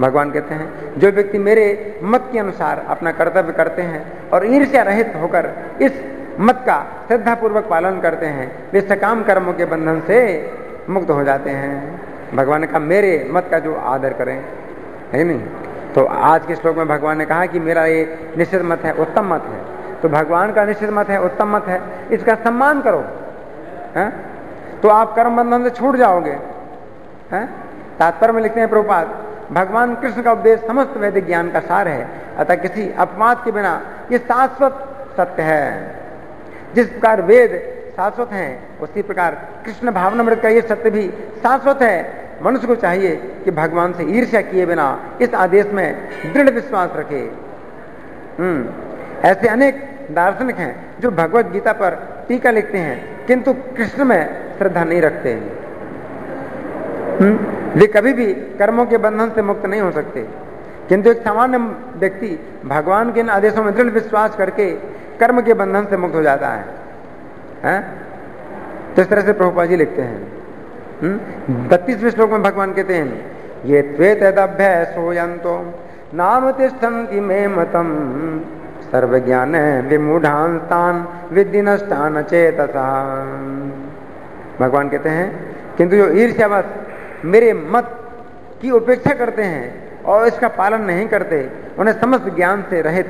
भगवान कहते हैं जो व्यक्ति मेरे मत के अनुसार अपना कर्तव्य करते हैं और ईर्ष्या रहित होकर इस मत का श्रद्धापूर्वक पालन करते हैं, वे सकाम कर्मों के बंधन से मुक्त हो जाते हैं। भगवान ने कहा मेरे मत का जो आदर करें, है नहीं। तो आज के श्लोक में भगवान ने कहा कि मेरा ये निश्चित मत है, उत्तम मत है। तो भगवान का निश्चित मत है, उत्तम मत है, इसका सम्मान करो, है? तो आप कर्म बंधन से छूट जाओगे। तात्पर्य में लिखते हैं प्रभुपाद, भगवान कृष्ण का उपदेश समस्त वैदिक ज्ञान का सार है, अतः किसी अपवाद के बिना ये शाश्वत सत्य है। जिस प्रकार वेद शाश्वत हैं उसी प्रकार कृष्ण भावनामृत का ये सत्य भी शाश्वत है। मनुष्य को चाहिए कि भगवान से ईर्ष्या किए बिना इस आदेश में दृढ़ विश्वास रखे। ऐसे अनेक दार्शनिक हैं जो भगवत गीता पर टीका लिखते हैं किंतु कृष्ण में श्रद्धा नहीं रखते। वे कभी भी कर्मों के बंधन से मुक्त नहीं हो सकते, किंतु एक सामान्य व्यक्ति भगवान के इन आदेशों में दृढ़ विश्वास करके कर्म के बंधन से मुक्त हो जाता है। तो इस तरह से प्रभुपाद जी लिखते हैं। 32वें श्लोक में भगवान कहते हैं, ये त्वेतदभ्यसोयन्तो नानुतिष्ठन्ति मे मतम सर्वज्ञान विमूढ़ांस्तान् विद्धि नष्टान् चेतसा। भगवान कहते हैं किंतु जो ईर्ष्यावश मेरे मत की उपेक्षा करते हैं और इसका पालन नहीं करते, उन्हें समस्त ज्ञान से रहित,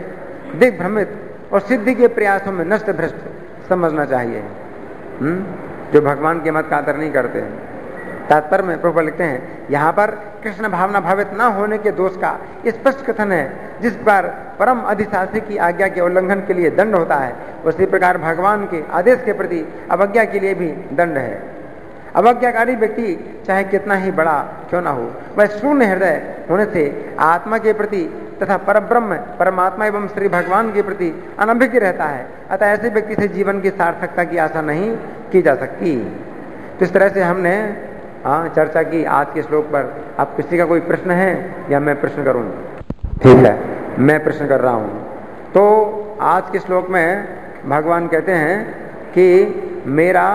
दिग्भ्रमित और सिद्धि के प्रयासों में नष्ट भ्रष्ट समझना चाहिए। जो भगवान के मत का आदर नहीं करते हैं। तात्पर्य में प्रभु लिखते हैं, यहाँ पर कृष्ण भावना भावित न होने के दोष का स्पष्ट कथन है। जिस प्रकार परम अधिशासी की आज्ञा के उल्लंघन के लिए दंड होता है, उसी प्रकार भगवान के आदेश के प्रति अवज्ञा के लिए भी दंड है। अवज्ञाकारी व्यक्ति चाहे कितना ही बड़ा क्यों ना हो, वह शून्य हृदय होने से आत्मा के प्रति तथा परब्रह्म परमात्मा एवं श्री भगवान के प्रति अनभिज्ञ रहता है, अतः ऐसे व्यक्ति से जीवन की सार्थकता की आशा नहीं की जा सकती। तो इस तरह से हमने चर्चा की आज के श्लोक पर। अब किसी का कोई प्रश्न है या मैं प्रश्न करूं? ठीक है, मैं प्रश्न कर रहा हूं। तो आज के श्लोक में भगवान कहते हैं कि मेरा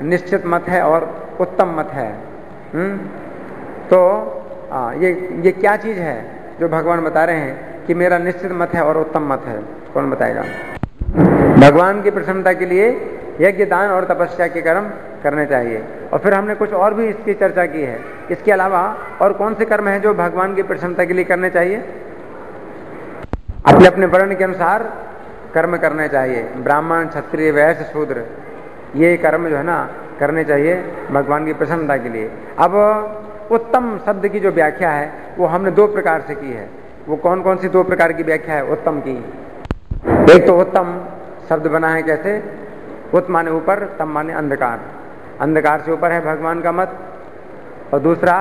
निश्चित मत है और उत्तम मत है। तो ये क्या चीज है जो भगवान बता रहे हैं कि मेरा निश्चित मत है और उत्तम मत है? कौन बताएगा? भगवान की प्रसन्नता के लिए यज्ञ, दान और तपस्या के कर्म करने चाहिए। और फिर हमने कुछ और भी इसकी चर्चा की है। इसके अलावा और कौन से कर्म हैं जो भगवान की प्रसन्नता के लिए करने चाहिए? अपने अपने वर्ण के अनुसार कर्म करने चाहिए। ब्राह्मण, क्षत्रिय, वैश्य, शूद्र, ये कर्म जो है ना करने चाहिए भगवान की प्रसन्नता के लिए। अब उत्तम शब्द की जो व्याख्या है वो हमने दो प्रकार से की है। वो कौन कौन सी दो प्रकार की व्याख्या है उत्तम की? एक तो उत्तम शब्द बना है कैसे? उत माने ऊपर, तम माने अंधकार। अंधकार से ऊपर है भगवान का मत। और दूसरा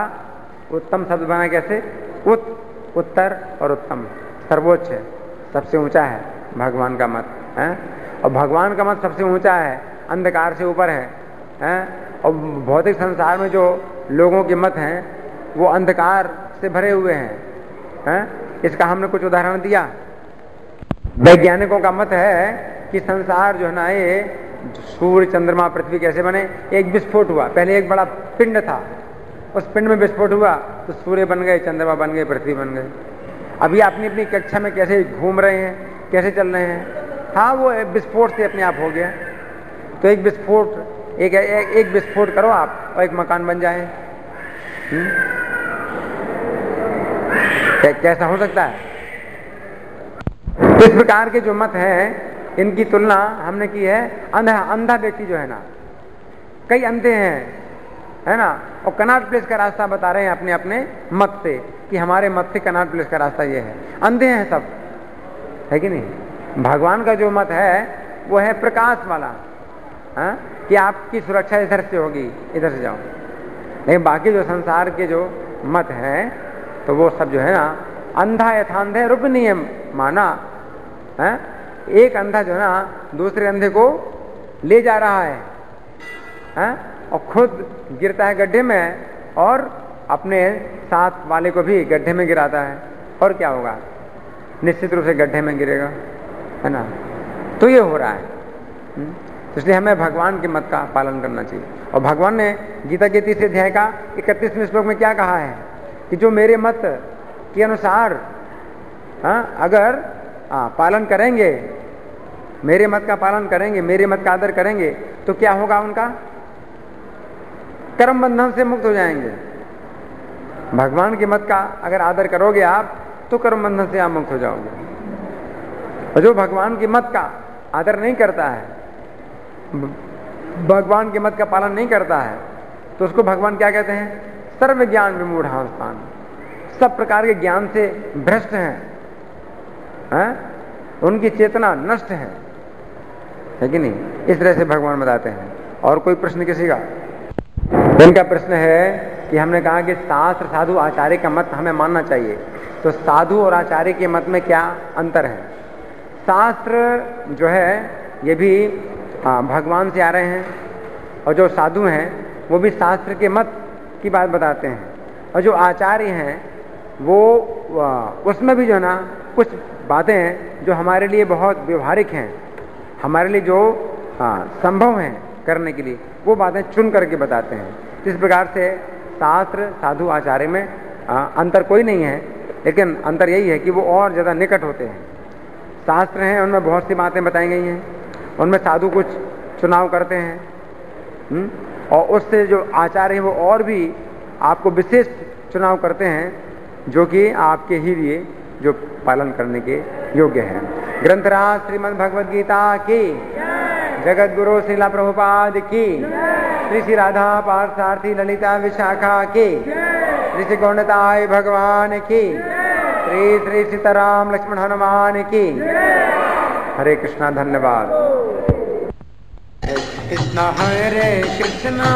उत्तम शब्द बना कैसे? उत्तर और उत्तम, सर्वोच्च है, सबसे ऊंचा है भगवान का मत है। और भगवान का मत सबसे ऊंचा है, अंधकार से ऊपर है। और भौतिक संसार में जो लोगों के मत हैं वो अंधकार से भरे हुए हैं। इसका हमने कुछ उदाहरण दिया। वैज्ञानिकों का मत है कि संसार जो है ना, ये सूर्य, चंद्रमा, पृथ्वी कैसे बने? एक विस्फोट हुआ, पहले एक बड़ा पिंड था, उस पिंड में विस्फोट हुआ तो सूर्य बन गए, चंद्रमा बन गए, पृथ्वी बन गए। अभी अपनी अपनी कक्षा में कैसे घूम रहे हैं, कैसे चल रहे हैं? हाँ, वो विस्फोट से अपने आप हो गया। तो एक विस्फोट, एक विस्फोट करो आप और एक मकान बन जाए। कैसा हो सकता है? इस प्रकार के जो मत हैं इनकी तुलना हमने की है अंधा व्यक्ति जो है ना, कई अंधे हैं, है ना, और कनॉट प्लेस का रास्ता बता रहे हैं अपने अपने मत से कि हमारे मत से कनॉट प्लेस का रास्ता ये है। अंधे हैं सब, है कि नहीं? भगवान का जो मत है वो है प्रकाश वाला, कि आपकी सुरक्षा इधर से होगी, इधर से जाओ। लेकिन बाकी जो संसार के जो मत हैं तो वो सब जो है ना अंधा यथांधे रूप नियम माना है। एक अंधा जो है ना दूसरे अंधे को ले जा रहा है और खुद गिरता है गड्ढे में और अपने साथ वाले को भी गड्ढे में गिराता है। और क्या होगा? निश्चित रूप से गड्ढे में गिरेगा, है ना। तो ये हो रहा है। इसलिए हमें भगवान के मत का पालन करना चाहिए। और भगवान ने गीता के 30 अध्याय का 31वें श्लोक में क्या कहा है कि जो मेरे मत के अनुसार अगर पालन करेंगे, मेरे मत का पालन करेंगे, मेरे मत का आदर करेंगे तो क्या होगा? उनका कर्म बंधन से मुक्त हो जाएंगे। भगवान के मत का अगर आदर करोगे आप तो कर्म बंधन से आप मुक्त हो जाओगे। और जो भगवान के मत का आदर नहीं करता है, भगवान के मत का पालन नहीं करता है, तो उसको भगवान क्या कहते हैं? सर्व ज्ञान विमूढ़ांस्तान, सब प्रकार के ज्ञान से भ्रष्ट हैं, उनकी चेतना नष्ट है कि नहीं? इस तरह से भगवान बताते हैं। और कोई प्रश्न किसी का? इनका प्रश्न है कि हमने कहा कि शास्त्र, साधु, आचार्य का मत हमें मानना चाहिए, तो साधु और आचार्य के मत में क्या अंतर है? शास्त्र जो है ये भी भगवान से आ रहे हैं, और जो साधु हैं वो भी शास्त्र के मत की बात बताते हैं, और जो आचार्य हैं वो उसमें भी जो है ना कुछ बातें हैं जो हमारे लिए बहुत व्यवहारिक हैं, हमारे लिए जो संभव हैं करने के लिए, वो बातें चुन करके बताते हैं। इस प्रकार से शास्त्र, साधु, आचार्य में अंतर कोई नहीं है, लेकिन अंतर यही है कि वो और ज़्यादा निकट होते हैं। शास्त्र हैं उनमें बहुत सी बातें बताई गई हैं, उनमें साधु कुछ चुनाव करते हैं, और उससे जो आचार्य हैं वो और भी आपको विशेष चुनाव करते हैं जो कि आपके ही लिए जो पालन करने के योग्य है। ग्रंथराज श्रीमद् भगवद गीता की, जगत गुरु श्रीला प्रभुपाद की, श्री श्री राधा पार्थसारथी ललिता विशाखा की, श्री श्री गौणताय भगवान की, श्री श्री सीताराम लक्ष्मण हनुमान की। हरे कृष्णा, धन्यवाद। कृष्ण हरे कृष्णा,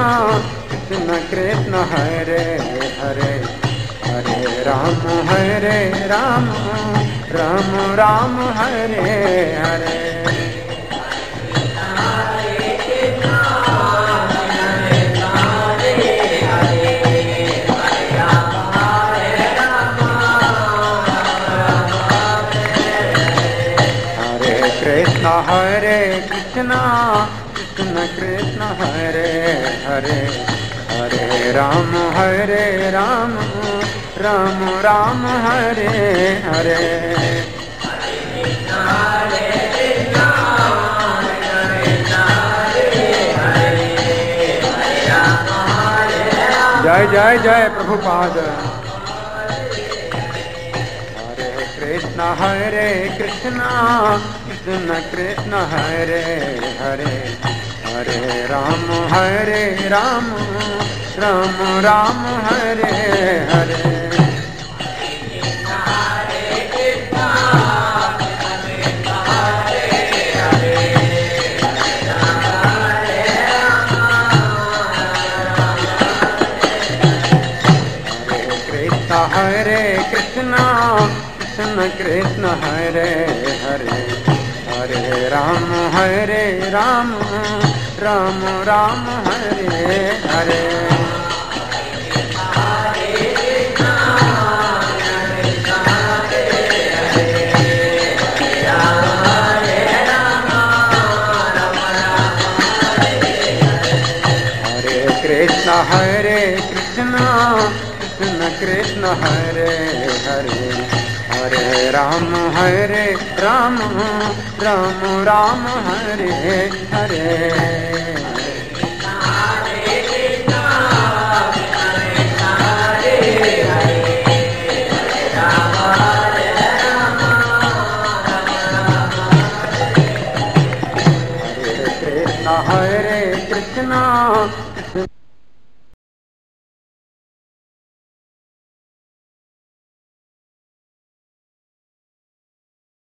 कृष्ण कृष्ण हरे हरे, हरे राम हरे हरे राम राम राम हरे हरे। हरे कृष्णा कृष्ण कृष्ण हरे हरे हरे राम राम राम हरे हरे। जय जय जय प्रभुपाद। हरे कृष्णा कृष्ण कृष्ण हरे हरे हरे राम राम राम हरे हरे। हरे कृष्णा कृष्ण कृष्ण हरे हरे हरे राम राम राम हरे हरे। हरे कृष्णा कृष्ण कृष्ण हरे हरे हरे राम राम राम हरे हरे।